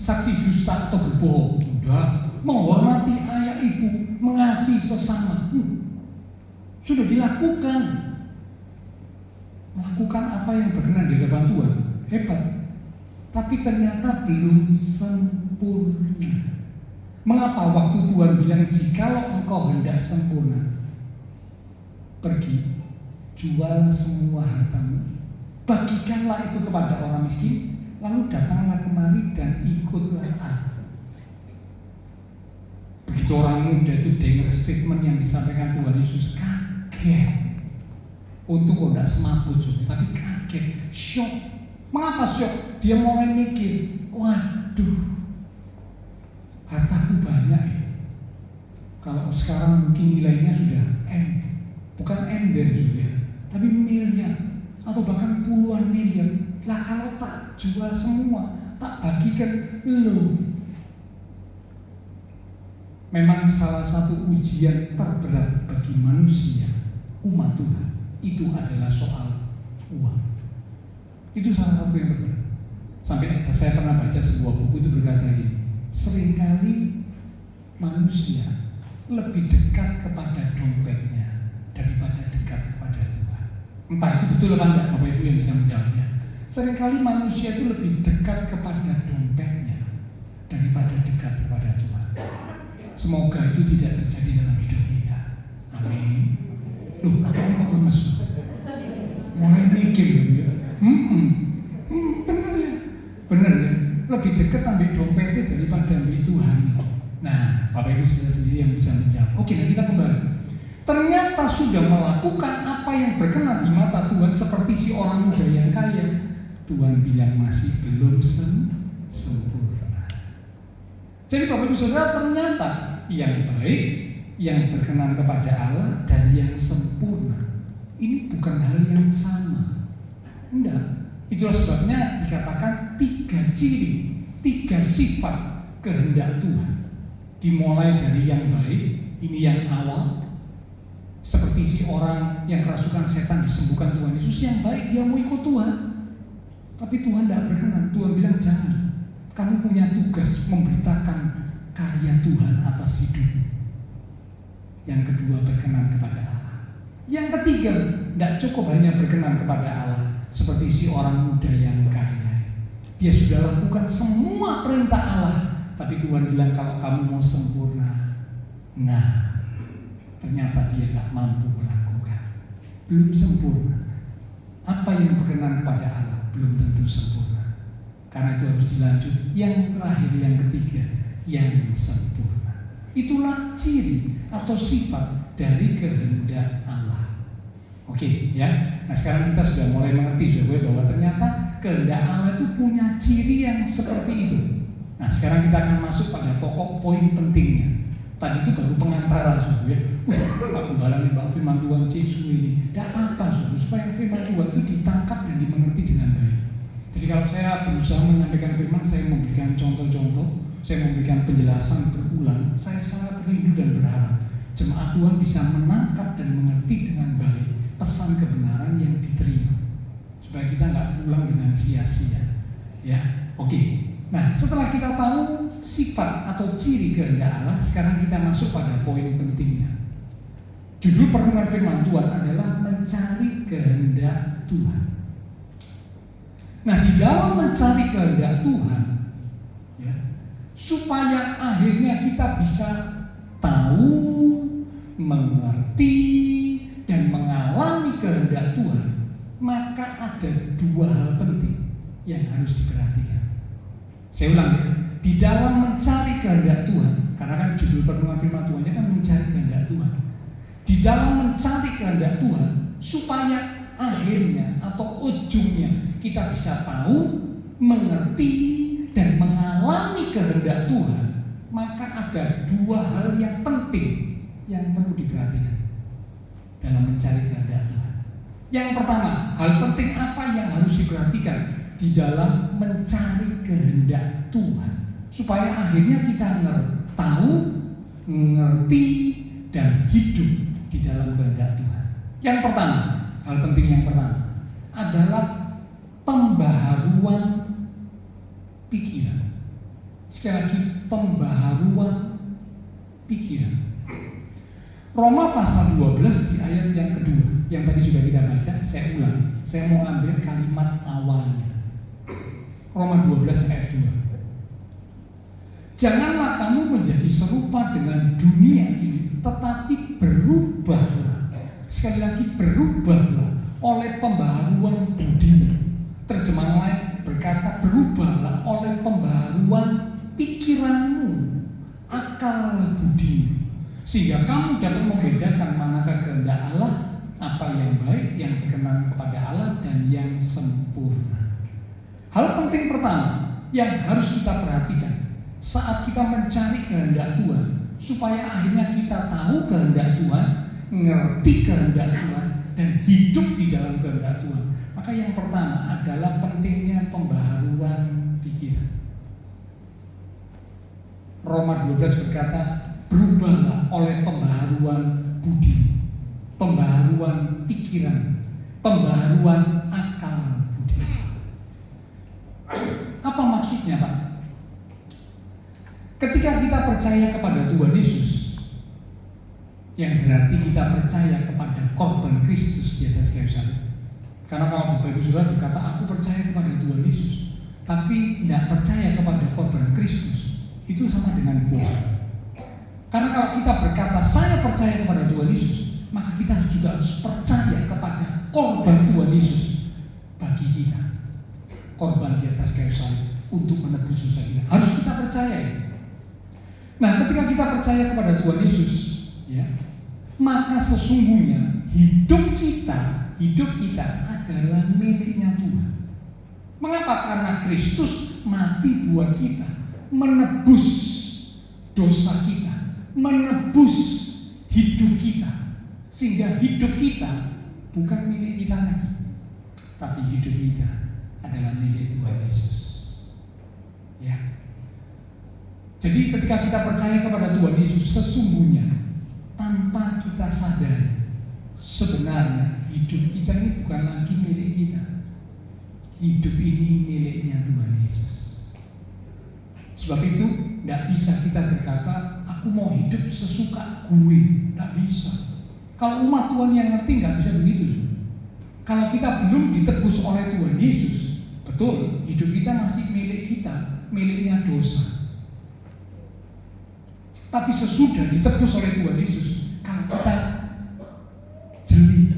saksi dusta atau berbohong, sudah menghormati ayah ibu, mengasihi sesama. Sudah dilakukan. Melakukan apa yang berkenan di hadapan Tuhan. Hebat. Tapi ternyata belum sempurna. Mengapa waktu Tuhan bilang, "Jikalau engkau hendak sempurna, pergi, jual semua hartamu, bagikanlah itu kepada orang miskin, lalu datanglah kemari dan ikutlah aku." Begitu orang muda itu dengar statement yang disampaikan Tuhan Yesus, kaget. Untuk tidak semaput, tapi kaget, shock. Mengapa shock? Dia mulai mikir, waduh, hartaku banyak ya. Kalau sekarang mungkin nilainya sudah M, bukan ember juga, tapi miliar atau bahkan puluhan miliar. Lah kalau tak jual semua, tak bagikan lo. Memang salah satu ujian terberat bagi manusia, umat Tuhan, itu adalah soal uang. Itu salah satu yang terberat. Sampai saya pernah baca sebuah buku itu berkata ini, seringkali manusia lebih dekat kepada dompetnya daripada dekat kepada Tuhan. Entah itu betul apa enggak, Bapak Ibu yang bisa menjawabnya. Seringkali manusia itu lebih dekat kepada dompetnya daripada dekat Semoga itu tidak terjadi dalam hidup kita. Amin. Loh, apa kok lemes? Mulai mikir ya. Bener ya. Bener ya. Lebih dekat ambil dompetnya daripada ambil Tuhan. Nah, Bapak Ibu Saudara sendiri yang bisa menjawab. Oke, nah kita kembali. Ternyata sudah melakukan apa yang berkenan di mata Tuhan seperti si orang muda yang kaya. Tuhan bilang masih belum sempurna. Jadi Bapak Ibu Saudara, ternyata yang baik, yang berkenan kepada Allah dan yang sempurna ini bukan hal yang sama. Enggak. Itulah sebabnya dikatakan 3 ciri, 3 sifat kehendak Tuhan. Dimulai dari yang baik, ini yang awal. Seperti si orang yang kerasukan setan disembuhkan Tuhan Yesus, yang baik dia mau ikut Tuhan. Tapi Tuhan tidak berkenan. Tuhan bilang jangan. Kamu punya tugas memberitakan karya Tuhan atas hidup. Yang kedua, berkenan kepada Allah. Yang ketiga, tidak cukup hanya berkenan kepada Allah. Seperti si orang muda yang kaya. Dia sudah lakukan semua perintah Allah. Tapi Tuhan bilang kalau kamu mau sempurna. Nah, ternyata dia tidak mampu melakukan. Belum sempurna. Apa yang berkenan kepada Allah belum tentu sempurna. Karena itu harus dilanjut. Yang terakhir, yang ketiga, yang sempurna. Itulah ciri atau sifat dari kehendak Allah. Oke, ya. Nah sekarang kita sudah mulai mengerti juga bahwa ternyata kehendak Allah itu punya ciri yang seperti itu. Nah sekarang kita akan masuk pada pokok poin pentingnya. Tadi itu baru pengantaran suhu ya. Pak Gembala nih Pak firman Tuhan Yesus ini. Tidak apa suhu, supaya firman Tuhan itu ditangkap dan dimengerti dengan baik. Jadi kalau saya berusaha menyampaikan firman, saya memberikan contoh-contoh, saya memberikan penjelasan berulang, saya sangat rindu dan berharap jemaat Tuhan bisa menangkap dan mengerti dengan baik pesan kebenaran yang diterima, supaya kita nggak pulang dengan sia-sia. Ya, oke. Nah, setelah kita tahu sifat atau ciri kehendak Allah, sekarang kita masuk pada poin pentingnya. Judul pertemuan firman Tuhan adalah mencari kehendak Tuhan. Nah, di dalam mencari kehendak Tuhan, ya, supaya akhirnya kita bisa tahu, mengerti, dan mengalami kehendak Tuhan, maka ada 2 hal penting yang harus diperhatikan. Saya ulang ya, di dalam mencari kehendak Tuhan, karena kan judul pertemuan firman Tuhannya kan mencari kehendak Tuhan. Di dalam mencari kehendak Tuhan, supaya akhirnya atau ujungnya kita bisa tahu, mengerti, dan mengalami kehendak Tuhan, maka ada 2 hal yang penting yang perlu diperhatikan dalam mencari kehendak Tuhan. Yang pertama, hal penting apa yang harus diperhatikan di dalam mencari kehendak Tuhan, supaya akhirnya kita tahu, mengerti, dan hidup di dalam kehendak Tuhan. Yang pertama, hal penting yang pertama adalah pembaharuan pikiran. Sekali lagi, pembaharuan pikiran. Roma pasal 12 di ayat yang kedua, yang tadi sudah kita baca, saya ulang. Saya mau ambil kalimat awalnya. Roma 12 ayat 2. Janganlah kamu menjadi serupa dengan dunia ini, tetapi berubahlah. Sekali lagi, berubahlah oleh pembaharuan budi. Terjemahan lain berkata, berubahlah oleh pembaharuan pikiranmu, akal budi, sehingga kamu dapat membedakan manakah kehendak Allah, apa yang baik, yang berkenan kepada Allah, dan yang sempurna. Hal penting pertama yang harus kita perhatikan saat kita mencari kehendak Tuhan, supaya akhirnya kita tahu kehendak Tuhan, ngerti kehendak Tuhan, dan hidup di dalam kehendak Tuhan. Maka yang pertama adalah pentingnya pembaharuan pikiran. Roma 12 berkata, berubahlah oleh pembaharuan budi, pembaharuan pikiran, pembaharuan akal budi. Apa maksudnya, Pak? Ketika kita percaya kepada Tuhan Yesus, yang berarti kita percaya kepada korban Kristus di atas kayu salib. Karena kalau Bapak Ibu Saudara berkata, aku percaya kepada Tuhan Yesus, tapi tidak percaya kepada korban Kristus, itu sama dengan bohong. Karena kalau kita berkata saya percaya kepada Tuhan Yesus, maka kita juga harus percaya kepada korban Tuhan Yesus bagi kita. Korban di atas kayu salib untuk menebus dosa kita. Harus kita percaya. Nah, ketika kita percaya kepada Tuhan Yesus, ya, maka sesungguhnya hidup kita adalah miliknya Tuhan. Mengapa? Karena Kristus mati buat kita, menebus dosa kita, menebus hidup kita, sehingga hidup kita bukan milik kita lagi, tapi hidup kita adalah milik Tuhan Yesus. Ya. Jadi ketika kita percaya kepada Tuhan Yesus, sesungguhnya tanpa kita sadari, sebenarnya hidup kita ini bukan lagi milik kita. Hidup ini miliknya Tuhan Yesus. Sebab itu tidak bisa kita berkata, aku mau hidup sesuka gue. Tidak bisa. Kalau umat Tuhan yang ngerti nggak bisa begitu. Kalau kita belum ditebus oleh Tuhan Yesus, betul, hidup kita masih milik kita, miliknya dosa. Tapi sesudah ditebus oleh Tuhan Yesus, kalau kita jeli,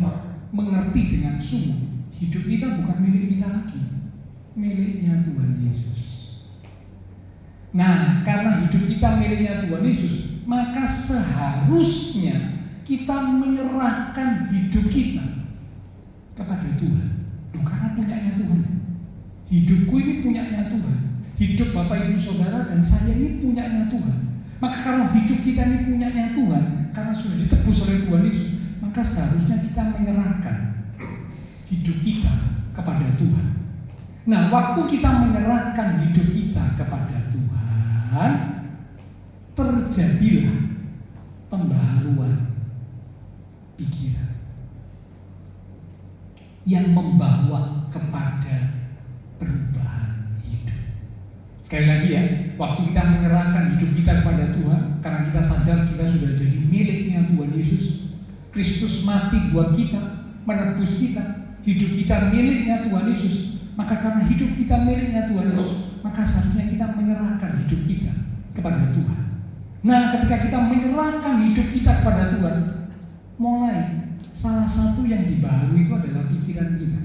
mengerti dengan sungguh, hidup kita bukan milik kita lagi, miliknya Tuhan Yesus. Nah, karena hidup kita miliknya Tuhan Yesus, maka seharusnya kita menyerahkan hidup kita kepada Tuhan. Karena punyanya Tuhan. Hidupku ini punyanya Tuhan. Hidup Bapak Ibu Saudara dan saya ini punyanya Tuhan. Maka kalau hidup kita ini punyanya Tuhan, karena sudah ditebus oleh Tuhan Yesus, maka seharusnya kita menyerahkan hidup kita kepada Tuhan. Nah, waktu kita menyerahkan hidup kita kepada Tuhan, terjadilah pembaharuan pikiran yang membawa kepada perubahan hidup. Sekali lagi ya, waktu kita menyerahkan hidup kita kepada Tuhan, karena kita sadar kita sudah jadi miliknya Tuhan Yesus, Kristus mati buat kita, menebus kita, hidup kita miliknya Tuhan Yesus. Maka karena hidup kita miliknya Tuhan Yesus, maka seharusnya kita menyerahkan hidup kita kepada Tuhan. Nah, ketika kita menyerahkan hidup kita kepada Tuhan, mulai salah satu yang dibaharui itu adalah pikiran kita.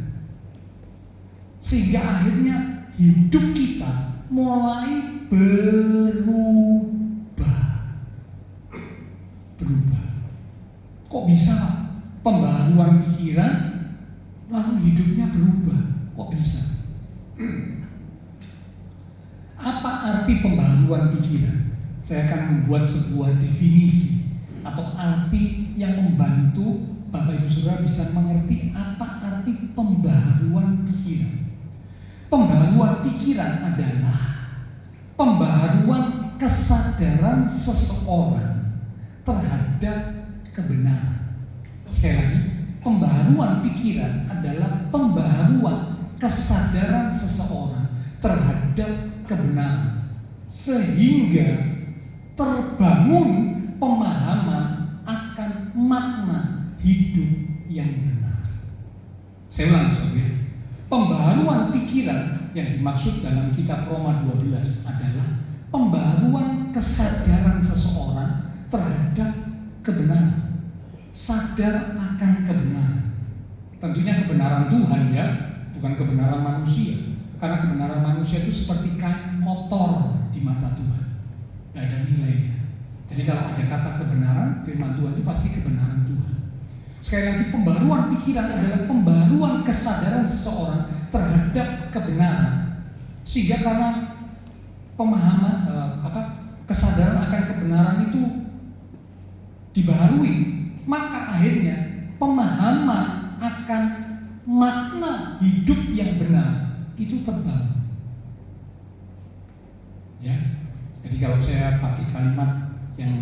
Sehingga akhirnya hidup kita mulai berubah. Kok bisa pembaharuan pikiran lalu hidupnya berubah? Kok bisa? Apa arti pembaharuan pikiran? Saya akan membuat sebuah definisi atau arti yang membantu Bapak Ibu Saudara bisa mengerti apa arti pembaharuan pikiran. Pembaharuan pikiran adalah pembaharuan kesadaran seseorang terhadap kebenaran. Sekali lagi, pembaharuan pikiran adalah pembaharuan kesadaran seseorang terhadap kebenaran, sehingga terbangun pemahaman akan makna hidup yang benar. Saya ulang, saudara. Pembaharuan pikiran yang dimaksud dalam kitab Roma 12 adalah pembaharuan kesadaran seseorang terhadap kebenaran, sadar akan kebenaran. Tentunya kebenaran Tuhan ya, bukan kebenaran manusia. Karena kebenaran manusia itu seperti kain kotor di mata Tuhan, tidak ada nilainya. Jadi kalau ada kata kebenaran, firman Tuhan itu pasti kebenaran Tuhan. Sekali lagi, pembaharuan pikiran adalah pembaharuan kesadaran seseorang terhadap kebenaran, sehingga karena pemahaman kesadaran akan kebenaran itu dibaharui, maka akhirnya pemahaman akan makna hidup yang benar itu terbangun. Ya, jadi kalau saya pakai kalimat yang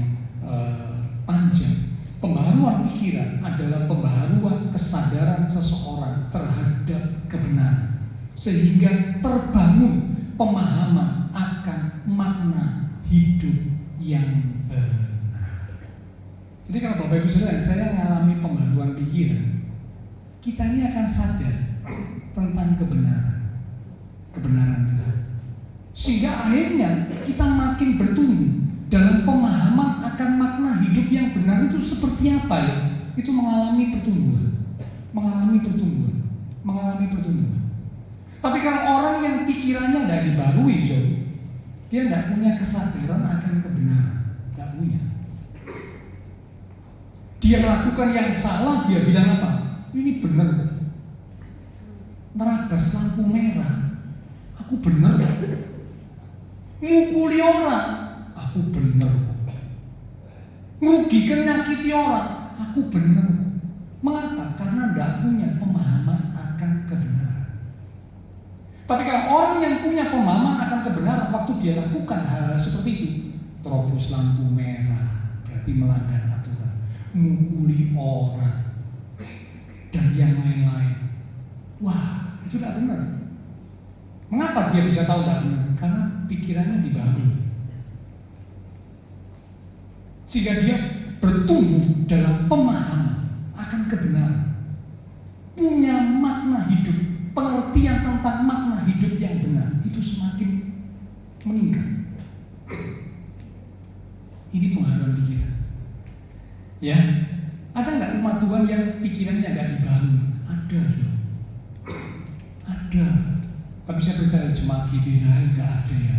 panjang, pembaharuan pikiran adalah pembaharuan kesadaran seseorang terhadap kebenaran, sehingga terbangun pemahaman akan makna hidup yang benar. Jadi kalau Bapak Ibu Saudara, saya mengalami pembaharuan pikiran, kita ini akan sadar tentang kebenaran Tuhan, sehingga akhirnya kita makin bertumbuh dalam pemahaman akan makna hidup yang benar itu seperti apa ya? Itu mengalami pertumbuhan. Tapi kalau orang yang pikirannya tidak dibarui, dia tidak punya kesadaran akan kebenaran, tidak punya. Dia melakukan yang salah, dia bilang apa? Ini benar. Nerabas lampu merah, aku benar. Ngukuli orang, aku benar. Ngugikan, nyakiti orang, aku benar. Mengapa? Karena tidak punya pemahaman akan kebenaran. Tapi kalau orang yang punya pemahaman akan kebenaran, waktu dia lakukan hal seperti itu, terobos lampu merah, berarti melanggar aturan, mukuli orang, dan yang lain-lain. Wah, itu tidak benar. Mengapa dia bisa tahu tidak benar? Karena pikirannya dibangun. Sehingga dia bertumbuh dalam pemahaman akan kebenaran. Punya makna hidup, pengertian tentang makna hidup yang benar itu semakin meningkat. Ini pengaruh pikiran. Ya, ada nggak umat Tuhan yang pikirannya nggak dibangun? Ada, ada. Tapi saya percaya jemaat GBI nggak ada ya.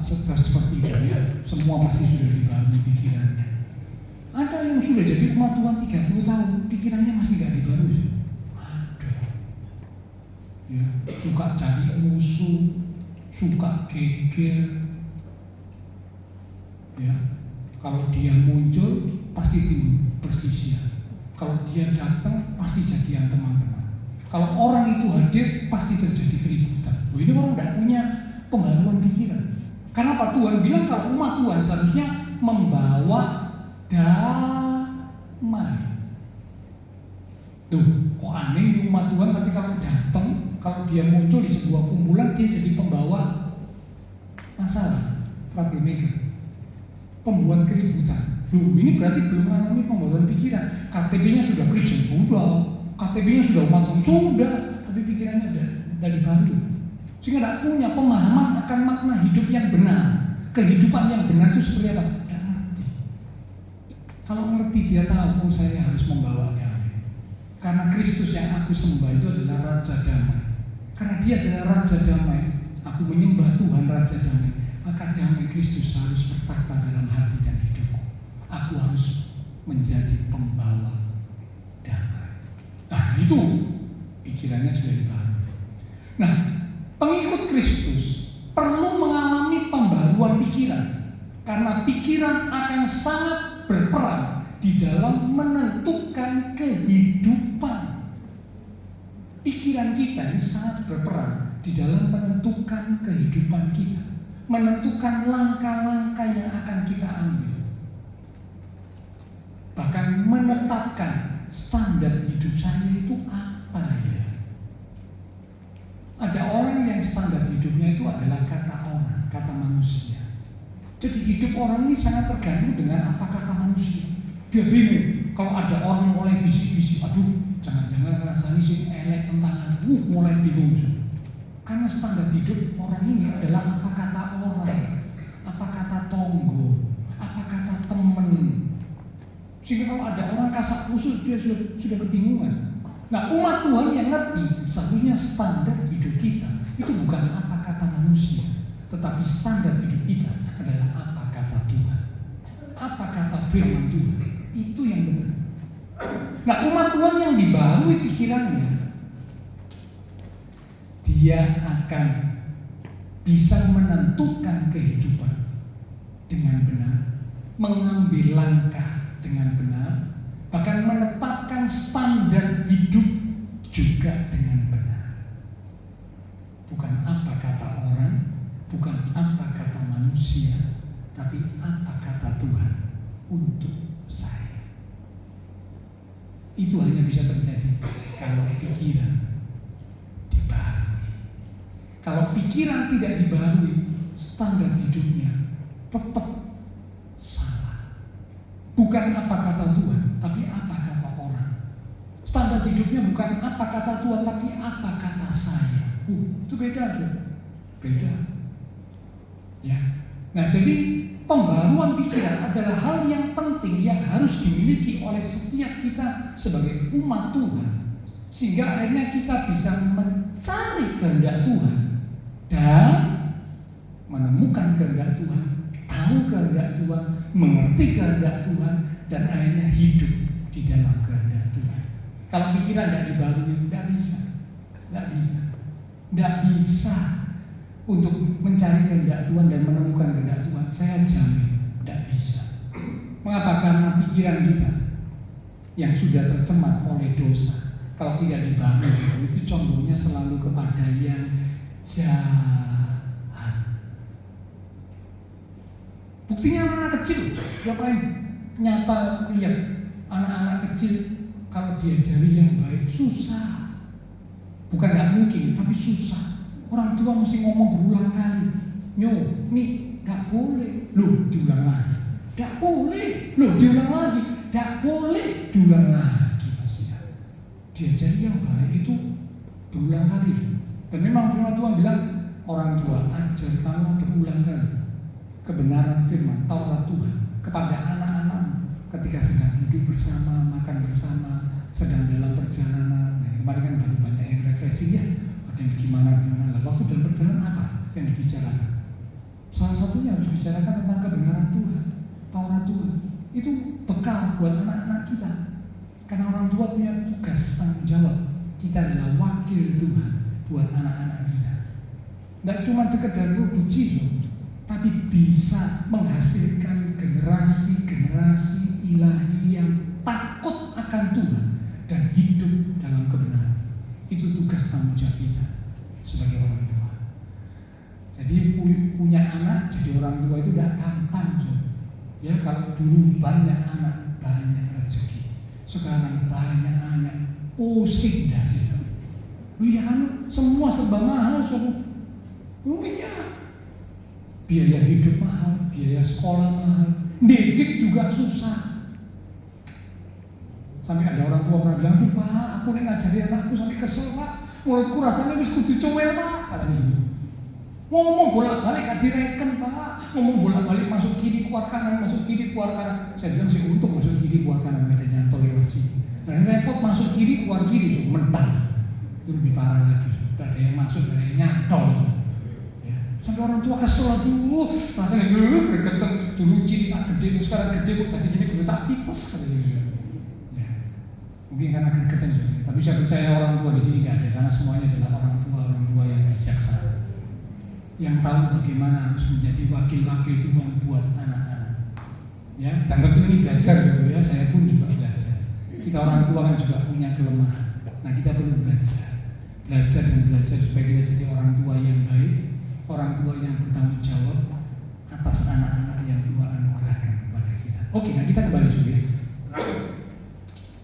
Seperti itu ya. Semua pasti sudah dibangun pikirannya. Ada yang sudah jadi umat Tuhan 30 tahun, pikirannya masih nggak dibangun. Ada. Ya, suka cari musuh, suka geger. Ya, kalau dia muncul pasti timbul perselisihan. Kalau dia datang pasti jadian teman-teman. Kalau orang itu hadir pasti terjadi keributan. Ini orang tidak punya pembaruan pikiran. Karena apa? Tuhan bilang kalau umat Tuhan seharusnya membawa damai. Tuh, kok aneh umat Tuhan, tapi kalau datang, kalau dia muncul di sebuah kumpulan, dia jadi pembawa masalah, troublemaker, pembuat keributan. Loh, ini berarti belum mengalami pembaruan pikiran. KTP-nya sudah Kristen, sudah. KTP-nya sudah umat Tuhan, sudah. Tapi pikirannya sudah dibantu. Sehingga tidak punya pemahaman akan makna hidup yang benar. Kehidupan yang benar itu seperti apa? Tidak ngerti. Kalau ngerti dia tahu, saya harus membawanya. Karena Kristus yang aku sembah itu adalah Raja Damai. Karena dia adalah Raja Damai, aku menyembah Tuhan Raja Damai. Maka damai Kristus harus bertahta dalam hati dan hidupku. Aku harus menjadi pembawa damai. Nah, itu pikirannya sudah dibangun. Nah, pengikut Kristus perlu mengalami pembaruan pikiran, karena pikiran akan sangat berperan di dalam menentukan kehidupan. Pikiran kita ini sangat berperan di dalam menentukan kehidupan kita, menentukan langkah-langkah yang akan kita ambil, bahkan menetapkan standar hidup saya itu apa ya. Ada orang yang standar hidupnya itu adalah kata orang, kata manusia. Jadi hidup orang ini sangat tergantung dengan apa kata manusia. Dia bingung kalau ada orang mulai bisik-bisik, aduh jangan-jangan rasanya sih elek tentang aku, mulai bingung. Karena standar hidup orang ini adalah apa kata orang, apa kata tonggo, apa kata temen. Sehingga kalau ada orang kasak kusut, dia sudah kebingungan. Nah, umat Tuhan yang ngerti seharusnya standar hidup kita itu bukan apa kata manusia, tetapi standar hidup kita adalah apa kata Tuhan, apa kata firman Tuhan. Itu yang benar. Nah, umat Tuhan yang dibarui pikirannya, dia akan bisa menentukan kehidupan dengan benar, mengambil langkah dengan benar, bahkan menetapkan standar hidup juga dengan benar. Bukan apa kata orang, bukan apa kata manusia, tapi apa kata Tuhan untuk saya. Itu hanya bisa terjadi kalau pikiran dibarui. Kalau pikiran tidak dibarui, standar hidupnya tetap salah. Bukan apa kata Tuhan, tapi apa kata orang. Standar hidupnya bukan apa kata Tuhan, tapi apa kata saya. Itu beda, beda. Ya. Nah, jadi pembaruan pikiran adalah hal yang penting yang harus dimiliki oleh setiap kita sebagai umat Tuhan, sehingga akhirnya kita bisa mencari kehendak Tuhan dan menemukan kehendak Tuhan, tahu kehendak Tuhan, mengerti kehendak Tuhan, dan akhirnya hidup di dalam kehendak Tuhan. Kalau pikiran tidak dibarui, tidak bisa untuk mencari kehendak Tuhan dan menemukan kehendak Tuhan. Saya jamin tidak bisa. Mengapa? Karena pikiran kita yang sudah tercemar oleh dosa, kalau tidak dibangun, itu condongnya selalu kepada yang jahat. Buktinya anak-anak kecil, siapa yang nyata lihat anak-anak kecil kalau diajari yang baik susah. Bukan nggak mungkin, tapi susah. Orang tua mesti ngomong berulang kali, nih, nggak boleh, loh diulang lagi, nggak boleh, loh diulang lagi, nggak boleh, diulang lagi pasti. Diajari yang baik itu berulang kali. Dan memang firman Tuhan bilang, orang tua ajarkanlah berulang kali kebenaran firman Taurat Tuhan kepada anak-anak ketika sedang duduk bersama, makan bersama, sedang dalam perjalanan. Nah, kemarin kan baru banyak yang refreshing ya, ada yang gimana. Waktu dalam perjalanan apa yang dibicarakan? Salah satunya harus dibicarakan tentang kebenaran Tuhan, Taurat Tuhan. Itu bekal buat anak-anak kita. Karena orang tua punya tugas tanggung jawab. Kita adalah wakil Tuhan buat anak-anak kita. Tidak cuma sekedar produksi loh, tapi bisa menghasilkan generasi-generasi ilahi yang takut akan Tuhan dan hidup dalam kebenaran. Itu tugas tanggung jawab kita sebagai orang tua. Jadi punya anak jadi orang tua itu tidak gampang loh. Ya, kalau dulu banyak anak banyak rezeki, sekarang banyak anak pusing dah sih. Iya kan, semua serba mahal semua. Iya, biaya hidup mahal, biaya sekolah mahal, didik juga susah. Sampai ada orang tua pernah bilang, Pak, aku nih ngajari anakku sampai kesel Pak, mulutku rasanya wis kudu comel Pak, katanya gitu. Ngomong bolak-balik gak direken Pak, ngomong bolak-balik masuk kiri keluar kanan, masuk kiri keluar kanan. Saya bilang sih untung masuk kiri keluar kanan, ada nyantol lewat sini. Nah repot masuk kiri keluar kiri, so, mentah. Itu lebih parah lagi, ada yang masuk, ada yang nyantol. Sampai orang tua kesel dulu, rasanya gregetan dulu ciri tak gede, sekarang gede kok tadi gini gue tak pipes katanya. Ya, mungkin karena gregetan juga, tapi saya percaya orang tua di sini nggak ada, karena semuanya adalah orang tua yang bijaksana, yang tahu bagaimana harus menjadi wakil-wakil Tuhan buat anak-anak. Ya, dan tentu ini belajar ya, saya pun juga belajar. Kita orang tua kan juga punya kelemahan, nah kita perlu belajar dan belajar supaya kita jadi orang tua yang baik. Orang tua yang bertanggung jawab atas anak-anak yang Tuhan anugerahkan kepada kita. Oke, nah kita kembali dulu ya.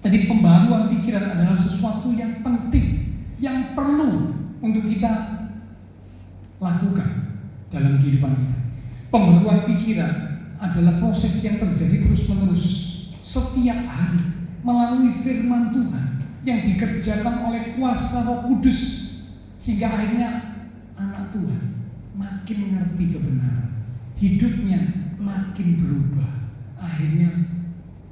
Tadi pembaruan pikiran adalah sesuatu yang penting, yang perlu untuk kita lakukan dalam kehidupan kita. Pembaruan pikiran adalah proses yang terjadi terus-menerus setiap hari melalui firman Tuhan yang dikerjakan oleh kuasa Roh Kudus, sehingga akhirnya anak Tuhan makin mengerti kebenaran, hidupnya makin berubah, akhirnya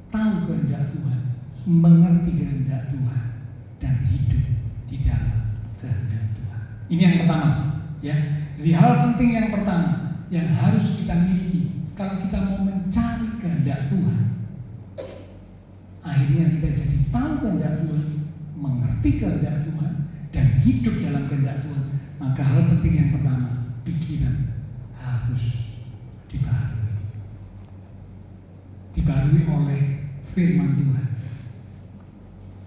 tahu kehendak Tuhan, mengerti kehendak Tuhan, dan hidup di dalam kehendak Tuhan. Ini yang pertama, ya. Jadi hal penting yang pertama yang harus kita miliki kalau kita mau mencari kehendak Tuhan, akhirnya kita jadi tahu kehendak Tuhan, mengerti kehendak Tuhan, dan hidup dalam kehendak Tuhan. Maka hal penting yang pertama, pikiran harus dibarui oleh firman Tuhan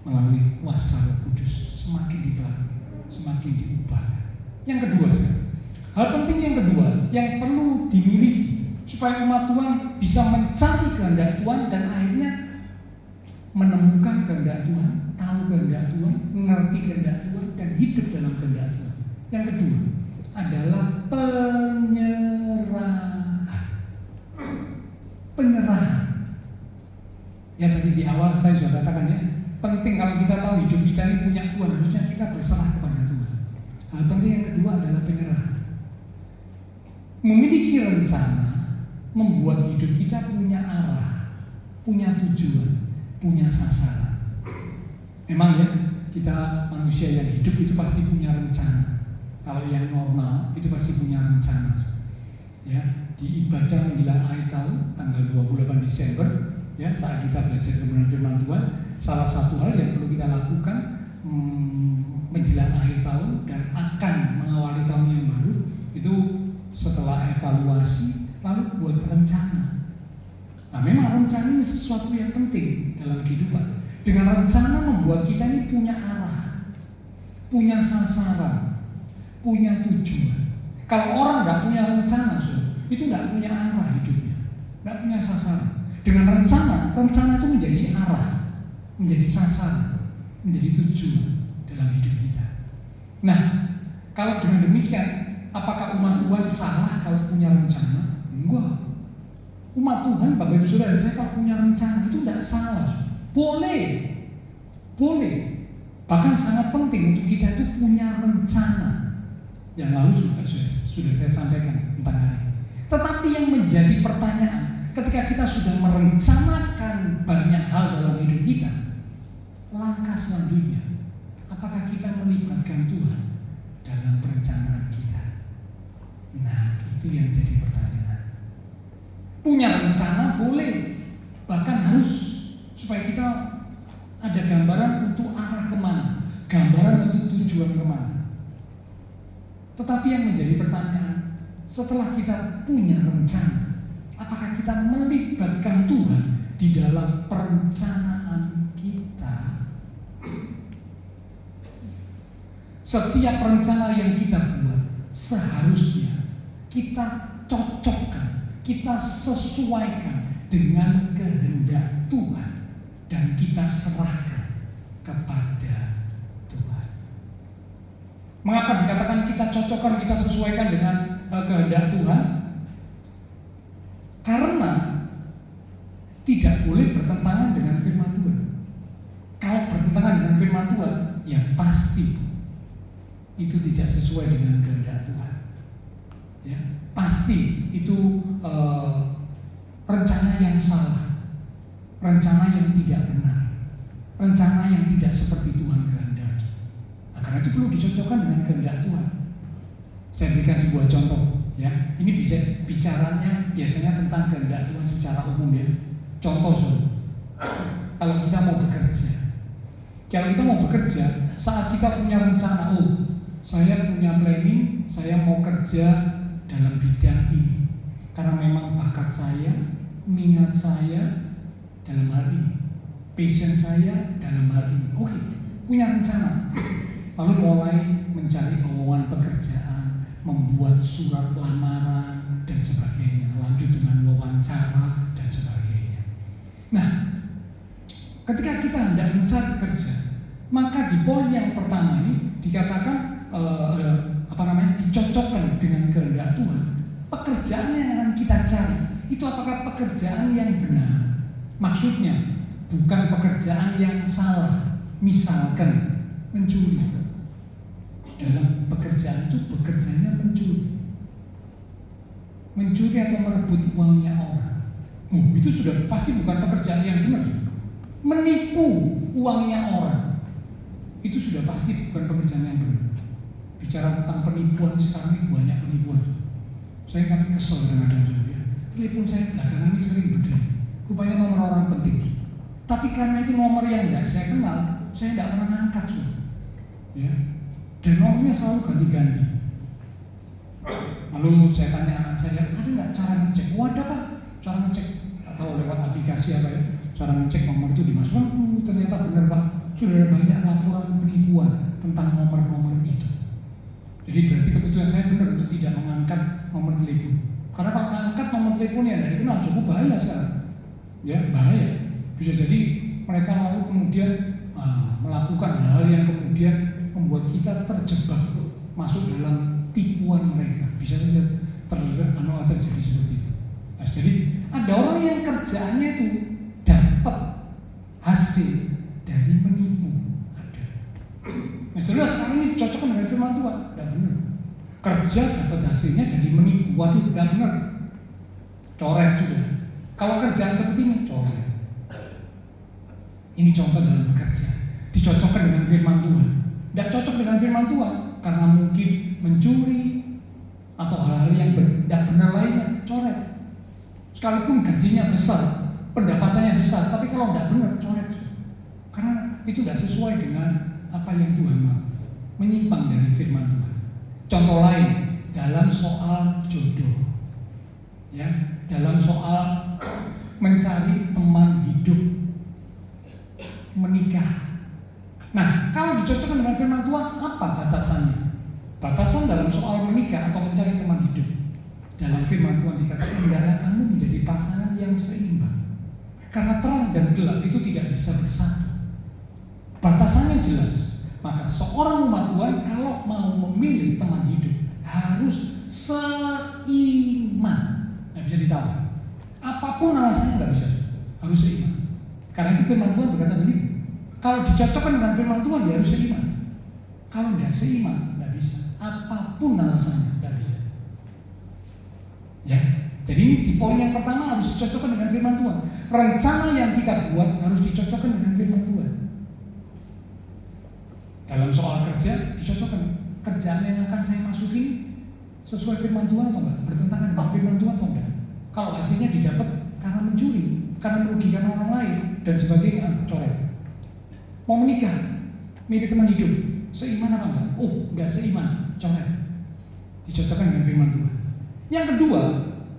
melalui kuasa Roh Kudus, semakin dibarui, semakin diubahkan. Yang kedua, hal penting yang kedua yang perlu dimiliki supaya umat Tuhan bisa mencari kehendak Tuhan dan akhirnya menemukan kehendak Tuhan, tahu kehendak Tuhan, mengerti kehendak Tuhan, dan hidup dalam kehendak Tuhan. Yang kedua adalah penyerahan. Ya tadi di awal saya sudah katakan ya, penting kalau kita tahu hidup kita ini punya Tuhan, harusnya kita berserah kepada Tuhan. Hal penting yang kedua adalah penyerahan. Memiliki rencana membuat hidup kita punya arah, punya tujuan, punya sasaran. Memang ya, kita manusia yang hidup itu pasti punya rencana. Kalau yang normal itu pasti punya rencana. Ya, di ibadah menjelang akhir tahun tanggal 28 Desember, ya, saat kita belajar kebenaran firman Tuhan, salah satu hal yang perlu kita lakukan menjelang akhir tahun dan akan mengawali tahun yang baru itu setelah evaluasi lalu buat rencana. Nah, memang rencana ini sesuatu yang penting dalam kehidupan. Dengan rencana membuat kita ini punya arah, punya sasaran, punya tujuan. Kalau orang nggak punya rencana, itu nggak punya arah hidupnya, nggak punya sasaran. Dengan rencana itu menjadi arah, menjadi sasaran, menjadi tujuan dalam hidup kita. Nah, kalau dengan demikian, apakah umat Tuhan salah kalau punya rencana? Enggak. Umat Tuhan, Bapak Ibu Saudara, saya kalau punya rencana itu tidak salah. Boleh. Bahkan sangat penting untuk kita itu punya rencana. Yang lalu sudah saya sampaikan tentang hal ini. Tetapi yang menjadi pertanyaan, ketika kita sudah merencanakan banyak hal dalam hidup kita, langkah selanjutnya, apakah kita melibatkan Tuhan dalam perencanaan kita? Nah, itu yang jadi pertanyaan. Punya rencana boleh, bahkan harus, supaya kita ada gambaran untuk arah kemana, gambaran untuk tujuan kemana. Tetapi yang menjadi pertanyaan, setelah kita punya rencana, apakah kita melibatkan Tuhan di dalam perencanaan kita? Setiap rencana yang kita buat seharusnya kita cocokkan, kita sesuaikan dengan kehendak Tuhan dan kita serahkan kepada Tuhan. Mengapa dikatakan kita cocokkan, kita sesuaikan dengan kehendak Tuhan? Karena tidak boleh bertentangan dengan firman Tuhan. Kalau bertentangan dengan firman Tuhan, ya pasti itu tidak sesuai dengan kehendak Tuhan. Ya, pasti itu rencana yang salah, rencana yang tidak benar, rencana yang tidak seperti Tuhan kehendaki. Nah, karena itu perlu dicocokkan dengan kehendak Tuhan. Saya berikan sebuah contoh, ya. Ini bisa bicaranya biasanya tentang kehendak Tuhan secara umum, ya. Contoh, kalau kita mau bekerja, saat kita punya rencana, saya punya planning, saya mau kerja dalam bidang ini, karena memang bakat saya, minat saya dalam hal ini, passion saya dalam hal ini. Oke, punya rencana. Lalu mulai mencari lowongan pekerjaan, membuat surat lamaran dan sebagainya, lanjut dengan wawancara dan sebagainya. Nah, ketika kita hendak mencari kerja, maka di poin yang pertama ini dikatakan dicocokkan dengan kehendak Tuhan. Pekerjaan yang akan kita cari itu apakah pekerjaan yang benar? Maksudnya bukan pekerjaan yang salah. Misalkan mencuri. Dalam pekerjaan itu bekerjanya mencuri atau merebut uangnya orang. Itu sudah pasti bukan pekerjaan yang benar. Menipu uangnya orang, itu sudah pasti bukan pekerjaan yang benar. Bicara tentang penipuan, sekarang ini banyak penipuan. Saya kan kesel dengan ya. Telepon saya belakangan ini sering berbeda. Rupanya nomor orang penting. Tapi karena itu nomor yang tidak saya kenal, saya tidak pernah angkat, ya. Dan nomornya selalu ganti-ganti. Lalu saya tanya anak saya, ada nggak cara ngecek? Ada Pak, cara ngecek atau lewat aplikasi apa ya? Cara ngecek nomor itu dimasukkan. Ternyata benar Pak, sudah ada banyak laporan penipuan tentang nomor-nomor itu. Jadi berarti keputusan saya benar untuk tidak mengangkat nomor telepon. Karena kalau mengangkat nomor teleponnya dari kenal cukup bahaya sekarang. Ya, bahaya. Bisa jadi mereka lalu kemudian melakukan hal yang kemudian membuat kita terjebak masuk dalam tipuan mereka. Bisa saja terjadi seperti itu. Nah, jadi ada orang yang kerjaannya itu dapat hasil dari menipu. Ada. Nah, jelas sekarang ini cocokkan dengan firman Tuhan. Tidak benar. Kerja dapat hasilnya dari menipu. Waduh, tidak benar. coret sudah. Kalau kerjaan seperti ini, coret. Ini contoh dalam bekerja. Dicocokkan dengan firman Tuhan. Tidak cocok dengan firman Tuhan karena mungkin mencuri atau hal-hal yang tidak benar lainnya, coret. Sekalipun gajinya besar, pendapatannya besar, tapi kalau tidak benar, coret. Karena itu tidak sesuai dengan apa yang Tuhan mau. Menyimpang dari firman Tuhan. Contoh lain, dalam soal jodoh, ya, dalam soal mencari teman hidup, menikah. Nah, kalau dicocokkan dengan firman Tuhan, apa batasannya? Batasan dalam soal menikah atau mencari teman hidup, dalam firman Tuhan dikatakan, hendaklah kamu menjadi pasangan yang seimbang. Karena terang dan gelap itu tidak bisa bersatu. Batasannya jelas. Maka seorang umat Tuhan kalau mau memilih teman hidup harus seiman. Nggak bisa ditawar. Apapun alasannya nggak bisa. Harus seiman. Karena itu firman Tuhan berkata begitu. Kalau dicocokkan dengan firman Tuhan dia harus seiman. Kalau tidak seiman nggak bisa. Apapun alasannya nggak bisa. Ya. Jadi ini di poin yang pertama harus dicocokkan dengan firman Tuhan. Rencana yang kita buat harus dicocokkan dengan firman Tuhan. Dalam soal kerja, dicocokkan kerjaan yang akan saya masukin sesuai firman Tuhan atau enggak, bertentangan dengan firman Tuhan atau enggak. Kalau hasilnya didapat karena mencuri, karena merugikan orang lain dan sebagainya, coret. Mau menikah, milih teman hidup, seiman apa enggak? Oh, enggak seiman, coret. Dicocokkan dengan firman Tuhan. Yang kedua,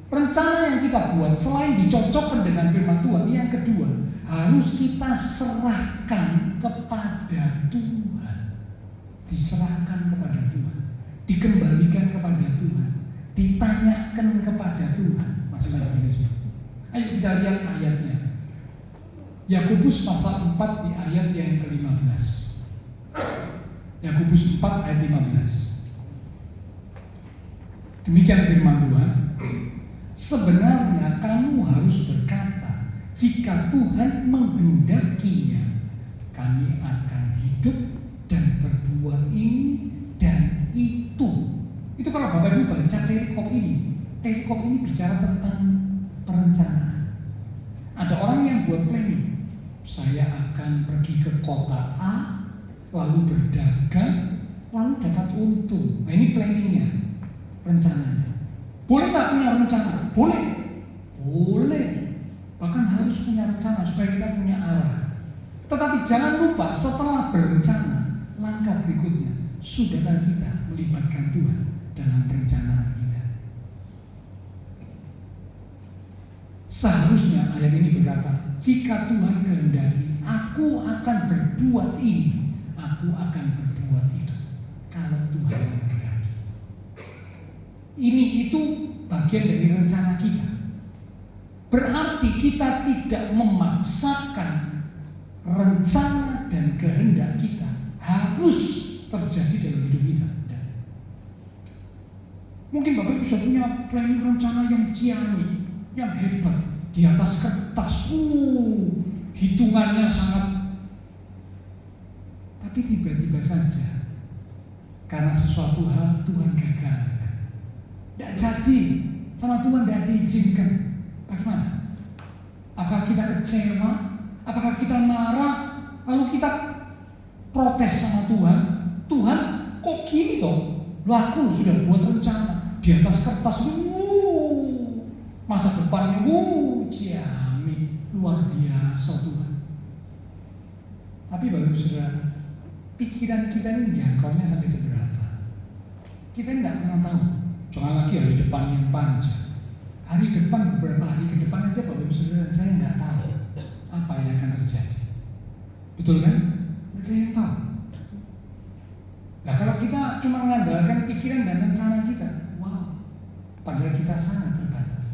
rencana yang kita buat selain dicocokkan dengan firman Tuhan, yang kedua harus kita serahkan kepada Tuhan. Diserahkan kepada Tuhan, dikembalikan kepada Tuhan, ditanyakan kepada Tuhan. Masing-masing. Ayo kita lihat ayatnya. Yakobus pasal 4 di ayat yang ke-15. Yakobus 4 ayat 15. Demikian firman Tuhan. Sebenarnya kamu harus berkata, jika Tuhan menghendakinya, kami akan hidup dan berbuat ini dan itu. Itu kalau Bapak Ibu baca perikop ini bicara tentang perencanaan. Ada orang yang buat planning. Saya akan pergi ke kota A, lalu berdagang, lalu dapat untung. Nah ini planningnya, rencananya. Boleh nggak punya rencana? Boleh. Boleh. Bahkan harus punya rencana supaya kita punya arah. Tetapi jangan lupa setelah berencana, langkah berikutnya, sudahlah kita melibatkan Tuhan dalam perencanaan kita. Seharusnya ayat ini berkata, jika Tuhan kehendaki, aku akan berbuat ini, aku akan berbuat itu. Kalau Tuhan kehendaki. Ini itu bagian dari rencana kita. Berarti kita tidak memaksakan rencana dan kehendak kita harus terjadi dalam hidup kita. Mungkin Bapak Ibu bisa punya planning rencana yang ciamik, yang hebat, di atas kertas, hitungannya sangat. Tapi tiba-tiba saja, karena sesuatu hal Tuhan gagal, tidak jadi, sama Tuhan tidak diizinkan. Bagaimana? Apakah kita kecewa? Apakah kita marah? Lalu kita protes sama Tuhan. Tuhan, kok gini toh? Aku sudah buat rencana di atas kertas, masa depannya, ciamik, luar biasa Tuhan. Tapi Bapak Ibu Saudara, pikiran kita ini jangkaunya sampai seberapa? Kita tidak pernah tahu. Jangan lagi hari depan yang panjang. Hari depan, beberapa hari ke depan aja Bapak Ibu Saudara, saya nggak tahu apa yang akan terjadi. Betul kan? Tidak ada yang tahu. Nah kalau kita cuma mengandalkan pikiran dan rencana kita, wow, padahal kita sangat terbatas.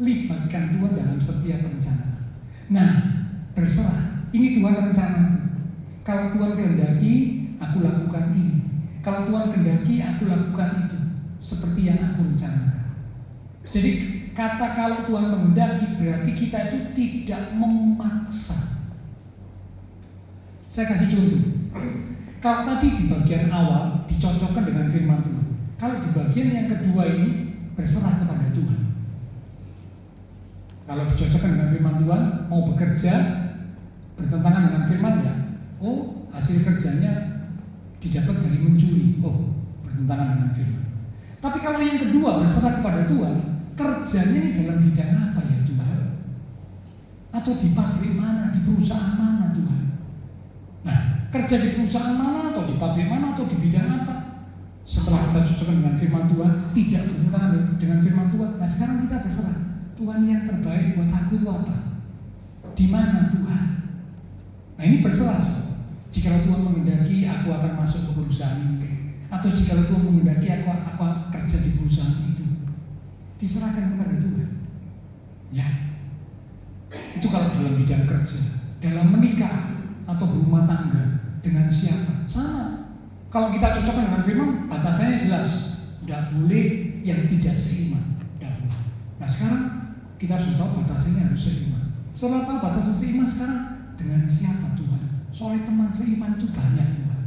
Libatkan Tuhan dalam setiap rencana. Nah, terserah. Ini Tuhan rencana. Kalau Tuhan kehendaki, aku lakukan ini. Kalau Tuhan kehendaki, aku lakukan itu. Seperti yang aku rencanakan. Jadi kata kalau Tuhan menghendaki berarti kita itu tidak memaksa. Saya kasih contoh. Kalau tadi di bagian awal dicocokkan dengan firman Tuhan. Kalau di bagian yang kedua ini berserah kepada Tuhan. Kalau dicocokkan dengan firman Tuhan, mau bekerja bertentangan dengan firman ya, oh hasil kerjanya didapat dari mencuri, oh bertentangan dengan firman. Tapi kalau yang kedua berserah kepada Tuhan, kerjanya ini dalam bidang apa ya Tuhan? Atau di pabrik mana, di perusahaan mana Tuhan? Nah, kerja di perusahaan mana, atau di pabrik mana, atau di bidang apa? Setelah kita cocokkan dengan firman Tuhan, tidak bertentangan dengan firman Tuhan. Nah sekarang kita berserah, Tuhan yang terbaik buat aku itu apa? Di mana Tuhan? Nah ini berserah. Jika Tuhan menghendaki aku akan masuk ke perusahaan ini, atau jika Tuhan menghendaki aku kerja di perusahaan itu, diserahkan kepada Tuhan. Ya, itu kalau dalam bidang kerja. Dalam menikah atau berumah tangga dengan siapa? Sama. Kalau kita cocokkan dengan firman, batasannya jelas. Tidak boleh yang tidak seiman. Tidak boleh. Nah sekarang kita sudah tahu batasannya harus seiman. Setelah tahu batasan seiman, sekarang dengan siapa Tuhan? Soalnya teman seiman itu banyak Tuhan.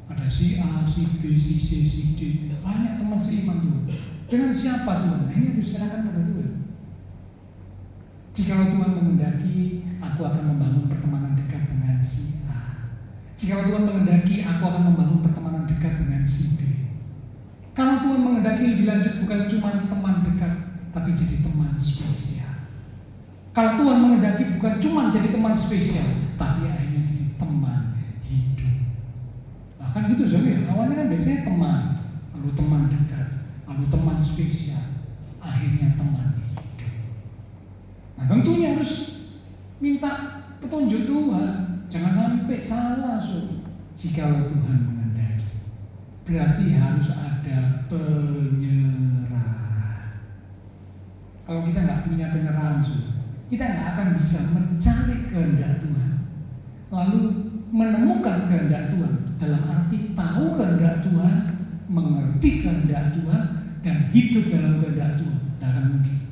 Ada si A, si B, si C, si D. Banyak teman seiman Tuhan. Dengan siapa Tuhan? Nah ini harus diserahkan kepada Tuhan. Jika Tuhan menghendaki, aku akan membangun pertemanan dekat dengan si A. Jika Tuhan menghendaki, aku akan membangun pertemanan dekat dengan si B. Kalau Tuhan menghendaki lebih lanjut, bukan cuma teman dekat, tapi jadi teman spesial. Kalau Tuhan menghendaki, bukan cuma jadi teman spesial, tapi akhirnya jadi teman hidup. Nah kan gitu saudara. Awalnya kan biasanya teman, lalu teman dekat, lalu teman spesial, akhirnya teman hidup. Nah tentunya harus minta petunjuk Tuhan. Jangan sampai salah jika Tuhan menghendaki. Berarti harus ada penyerahan. Kalau kita nggak punya penyerahan, kita nggak akan bisa mencari kehendak Tuhan, lalu menemukan kehendak Tuhan. Dalam arti tahu kehendak Tuhan, mengerti kehendak Tuhan, dan hidup dalam kehendak Tuhan. Tidak akan mungkin.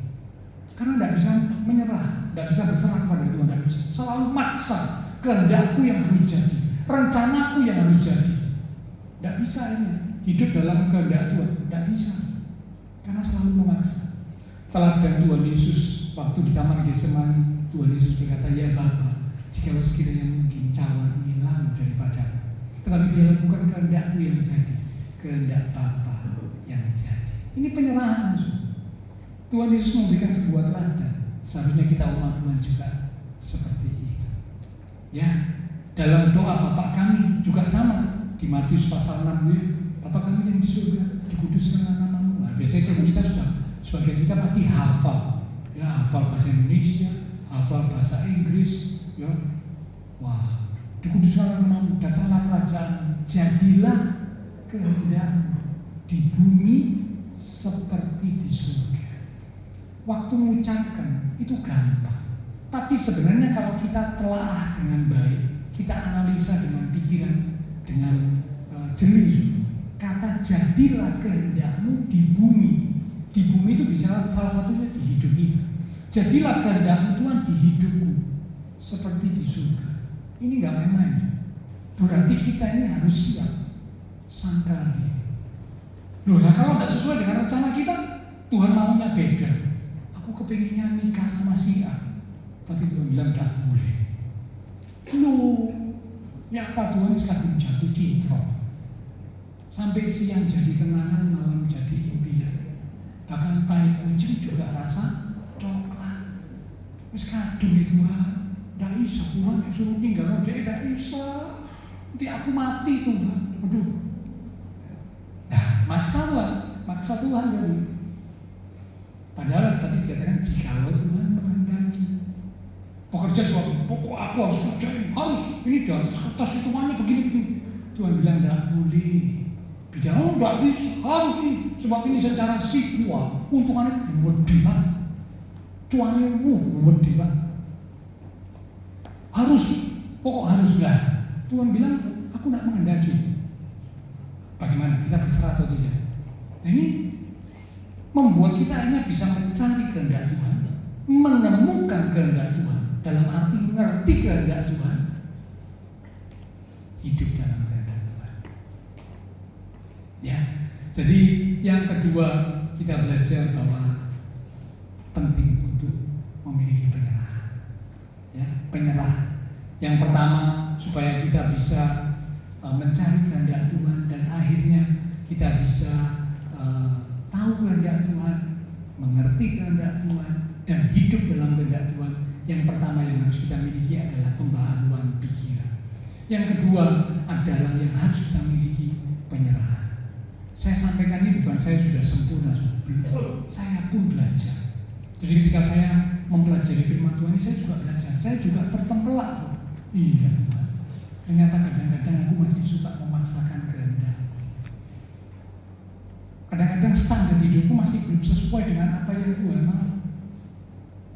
Karena tidak bisa menyerah, tidak bisa berserah kepada Tuhan, tidak bisa. Selalu maksa. Kehendakku yang harus jadi, rencanaku yang harus jadi. Tidak bisa ini hidup dalam kehendak Tuhan, tidak bisa, karena selalu memaksa. Teladan Tuhan Yesus waktu di Taman Getsemani, Tuhan Yesus berkata, ya Bapa, jika sekiranya mungkin cawan ini lalu daripadaku, tetapi biarlah bukan kehendakku yang jadi, kehendak Bapa yang jadi. Ini penyerahan. Tuhan Yesus memberikan sebuah teladan. Seharusnya kita umat Tuhan juga seperti itu. Ya, dalam doa Bapa kami juga sama di Matius pasal 6 ya. Bapa kami yang di surga, dikuduskanlah namamu. Nah, biasanya kita sudah, sebagian kita pasti hafal, ya hafal bahasa Indonesia, hafal bahasa Inggris, ya. Wah, dikuduskanlah namamu, datanglah kerajaan, jadilah kehendakmu di bumi seperti di surga. Waktu mengucapkan itu gampang. Tapi sebenarnya kalau kita telaah dengan baik, kita analisa dengan pikiran, dengan jernih, kata jadilah kehendakmu di bumi. Di bumi itu bisa salah satunya di hidup kita. Jadilah kehendakmu Tuhan di hidupku seperti di surga. Ini nggak main-main. Berarti kita ini harus siap sangkal diri. Loh, nah kalau nggak sesuai dengan rencana kita, Tuhan maunya beda. Aku kepinginnya nikah sama si A. Tapi Tuhan bilang tidak boleh. Loh, ya apa Tuhan sekarang jatuh cinta. Sampai siang jadi kenangan, malam jadi impian. Bahkan tai kucing juga rasa coklat. Terus kadung itu tidak bisa Tuhan yang suruh tinggal dia tidak bisa. Nanti aku mati Tuhan. Aduh. Nah, maksa Tuhan jadi. Padahal tadi dikatakan jikalau Tuhan menghendaki. Pekerja suami, pokok aku harus kerjain, harus ini di atas kertas hitungannya begini. Tuhan bilang tidak boleh. Bidang tidak bisa, harus ini. Sebab ini secara sikual, untungannya gede Pak. Cuannya gede Pak. Harus, pokok harus lah. Tuhan bilang, aku tidak menghendaki. Bagaimana? Kita berserah atau tidak? Nah ini membuat kita hanya bisa mencari kehendak Tuhan, menemukan kehendak Tuhan. Dalam arti mengerti kehendak Tuhan, hidup dalam kehendak Tuhan. Ya, jadi yang kedua kita belajar bahwa penting untuk memiliki menyerah. Yang pertama, supaya kita bisa mencari kehendak Tuhan dan akhirnya kita bisa tahu kehendak Tuhan, mengerti kehendak Tuhan, dan hidup dalam kehendak Tuhan. Yang pertama yang harus kita miliki adalah pembaharuan pikiran. Yang kedua adalah yang harus kita miliki penyerahan. Saya sampaikan ini bukan saya sudah sempurna, saya pun belajar. Jadi ketika saya mempelajari firman Tuhan ini, saya juga belajar. Saya juga tertempelak. Iya Tuhan, ternyata kadang-kadang aku masih suka memaksakan kehendak. Kadang-kadang standar hidupku masih belum sesuai dengan apa yang Tuhan mau.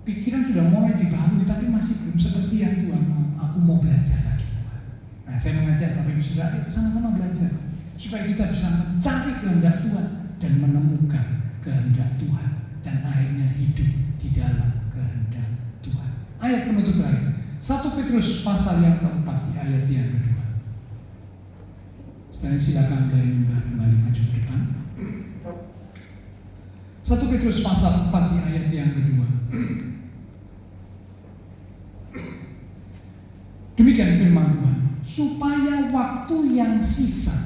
Pikiran sudah mulai dibaharui, tapi masih belum seperti yang Tuhan mau. Aku mau belajar lagi Tuhan. Nah, saya mengajak Bapak Ibu Saudara, ayo sama-sama belajar supaya kita bisa mencari kehendak Tuhan dan menemukan kehendak Tuhan dan akhirnya hidup di dalam kehendak Tuhan. Ayat penutup terakhir, 1 Petrus pasal yang keempat di ayat yang kedua. Sekarang silakan dari mimbar kembali maju ke depan. 1 Petrus pasal 4 di ayat yang kedua. Demikian firman Tuhan, supaya waktu yang sisa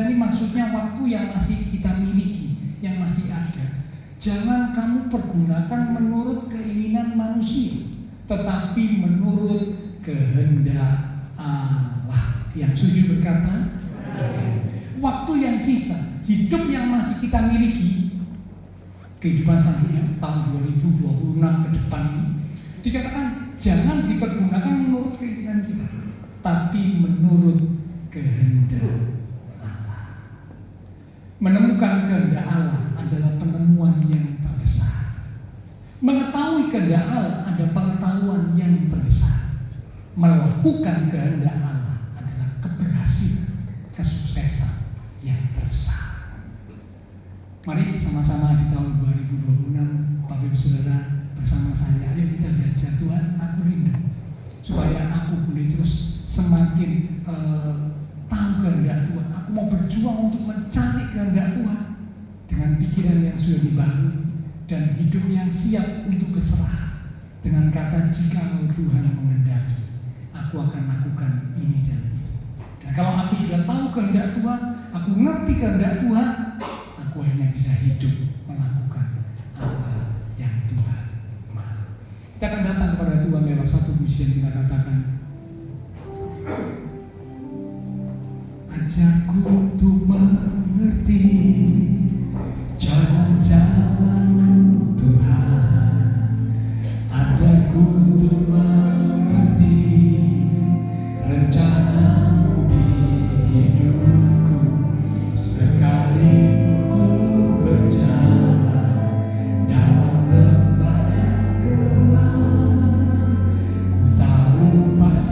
ini maksudnya waktu yang masih kita miliki, yang masih ada, jangan kamu pergunakan menurut keinginan manusia, tetapi menurut kehendak Allah. Yang setuju berkata, waktu yang sisa, hidup yang masih kita miliki, kehidupan selanjutnya tahun 2026 ke depan ini, dikatakan jangan dipergunakan menurut keinginan kita, tapi menurut kehendak Allah. Menemukan kehendak Allah adalah penemuan yang terbesar. Mengetahui kehendak Allah ada pengetahuan yang terbesar. Melakukan kehendak Allah adalah keberhasilan, kesuksesan yang terbesar. Mari sama-sama di tahun 2026, Bapak Ibu Saudara, bersama saya, ayo kita belajar. Tuhan, aku rindu supaya aku boleh terus semakin tahu kehendak Tuhan. Aku mau berjuang untuk mencari kehendak Tuhan dengan pikiran yang sudah dibangun dan hidup yang siap untuk berserah dengan kata, jika Tuhan menghendaki, aku akan lakukan ini dan itu. Dan kalau aku sudah tahu kehendak Tuhan, aku ngerti kehendak Tuhan, aku akhirnya bisa hidup melakukan apa yang Tuhan mau. Kita akan datang kepada Tuhan lewat satu pujian, kita katakan, ajarku untuk mengerti jalan-jalan Tuhan, ajarku untuk mengerti rencana-Mu di hidupku. Sekali ku berjalan dalam lembah yang gelap, ku tahu pasti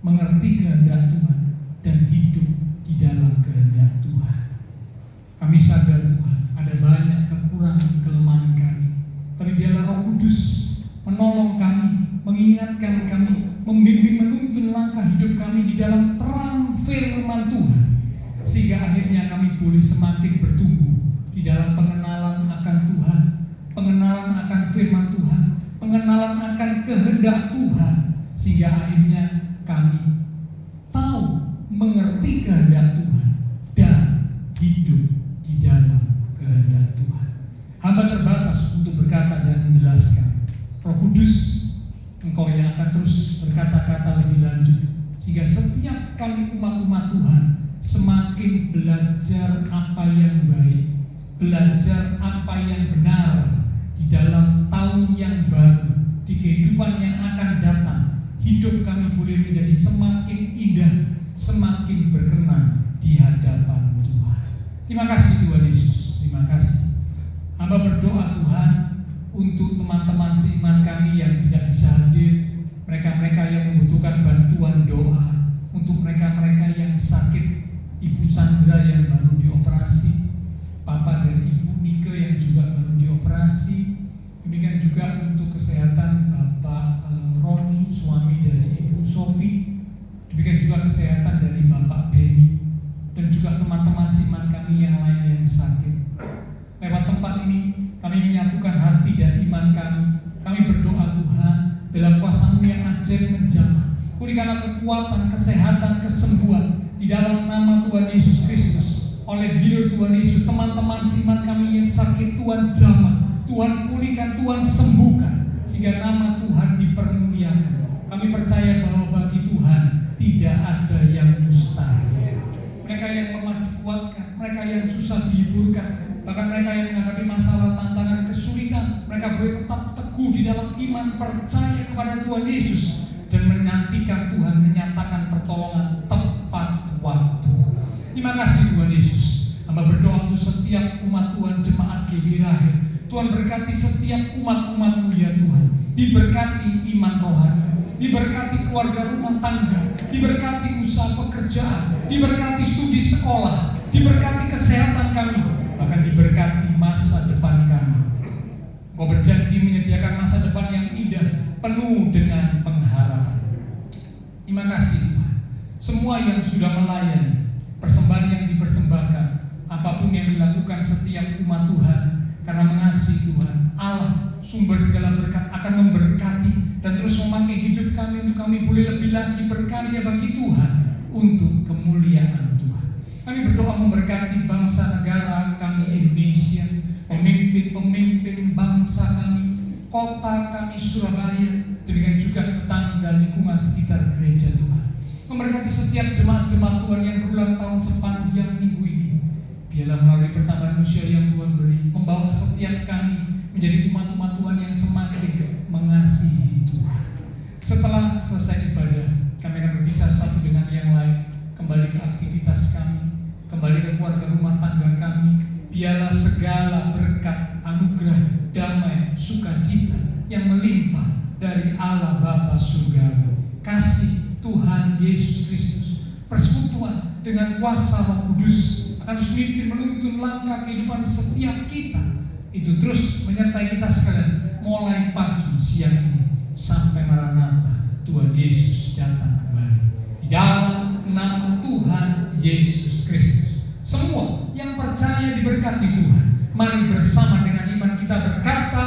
mengerti kehendak Tuhan, dan hidup di dalam kehendak Tuhan. Kami sadar Tuhan, ada banyak kekurangan kelemahan kami, tapi biarlah Roh Kudus menolong kami, mengingatkan kami, membimbing menuntun langkah hidup kami di dalam terang firman Tuhan, sehingga akhirnya kami boleh semakin bertumbuh di dalam pengenalan akan Tuhan, pengenalan akan firman Tuhan, pengenalan akan kehendak Tuhan, sehingga akhirnya kami tahu, mengerti kehendak Tuhan, dan hidup di dalam kehendak Tuhan. Hamba terbatas untuk berkata dan menjelaskan. Roh Kudus, Engkau yang akan terus berkata-kata lebih lanjut, sehingga setiap kali umat-umat Tuhan semakin belajar apa yang baik, belajar apa yang benar di dalam tahun yang baru, di kehidupan yang akan datang. Hidup kami boleh menjadi semakin indah, semakin berkenan di hadapan Tuhan. Terima kasih Tuhan Yesus, terima kasih. Hamba berdoa Tuhan untuk teman-teman seiman kami yang tidak bisa hadir, mereka-mereka yang membutuhkan bantuan doa, untuk mereka-mereka yang sakit, Ibu Sandra yang baru dioperasi, Papa dan Ibu Nike yang juga baru dioperasi, demikian juga untuk kesehatan Bapak Roni, suami dari Ibu Sofi, demikian juga kesehatan dari Bapak Benny, dan juga teman-teman seiman kami yang lain yang sakit. Lewat tempat ini kami menyatukan hati dan iman kami. Kami berdoa Tuhan, dalam kuasa-Mu yang ajaib menjamah, berikanlah kekuatan, kesehatan, kesembuhan di dalam nama Tuhan Yesus Kristus. Oleh hidup Tuhan Yesus, teman-teman seiman kami yang sakit Tuhan jamah, Tuhan pulihkan, Tuhan sembuhkan, sehingga nama Tuhan dipermuliakan. Kami percaya bahwa bagi Tuhan tidak ada yang mustahil. Mereka yang lemah dikuatkan, mereka yang susah dihiburkan, bahkan mereka yang menghadapi masalah, tantangan, kesulitan, mereka boleh tetap teguh di dalam iman, percaya kepada Tuhan Yesus, dan menantikan Tuhan menyatakan pertolongan tepat waktu. Terima kasih Tuhan Yesus. Hamba berdoa untuk setiap umat Tuhan, jemaat GBI Rahel. Tuhan berkati setiap umat-umat-Mu ya Tuhan. Diberkati iman rohani, diberkati keluarga rumah tangga, diberkati usaha pekerjaan, diberkati studi sekolah, diberkati kesehatan kami, bahkan diberkati masa depan kami. Kau berjanji menyediakan masa depan yang indah, penuh dengan pengharapan. Terima kasih Tuhan. Semua yang sudah melayani, persembahan yang dipersembahkan, apapun yang dilakukan setiap umat Tuhan, karena mengasihi Tuhan, Allah sumber segala berkat akan memberkati dan terus memakai hidup kami untuk kami boleh lebih lagi berkarya bagi Tuhan untuk kemuliaan Tuhan. Kami berdoa memberkati bangsa negara kami Indonesia, pemimpin-pemimpin bangsa kami, kota kami Surabaya, demikian juga tetangga lingkungan sekitar gereja Tuhan. Memberkati setiap jemaat-jemaat Tuhan yang berulang tahun sepanjang minggu ini. Biarlah melalui pertambahan usia yang Tuhan beri, membawa setiap kami menjadi umat-umat Tuhan yang semakin mengasihi Tuhan. Setelah selesai ibadah, kami akan berpisah satu dengan yang lain, kembali ke aktivitas kami, kembali ke keluarga rumah tangga kami. Biarlah segala berkat, anugerah, damai, sukacita yang melimpah dari Allah Bapa Surgawi, kasih Tuhan Yesus Kristus, persekutuan dengan kuasa Roh Kudus akan terus mimpin menuntun langkah kehidupan setiap kita, itu terus menyertai kita sekalian mulai pagi, siang ini sampai Maranatha Tuhan Yesus datang kembali. Di dalam nama Tuhan Yesus Kristus, semua yang percaya diberkati Tuhan. Mari bersama dengan iman kita berkata,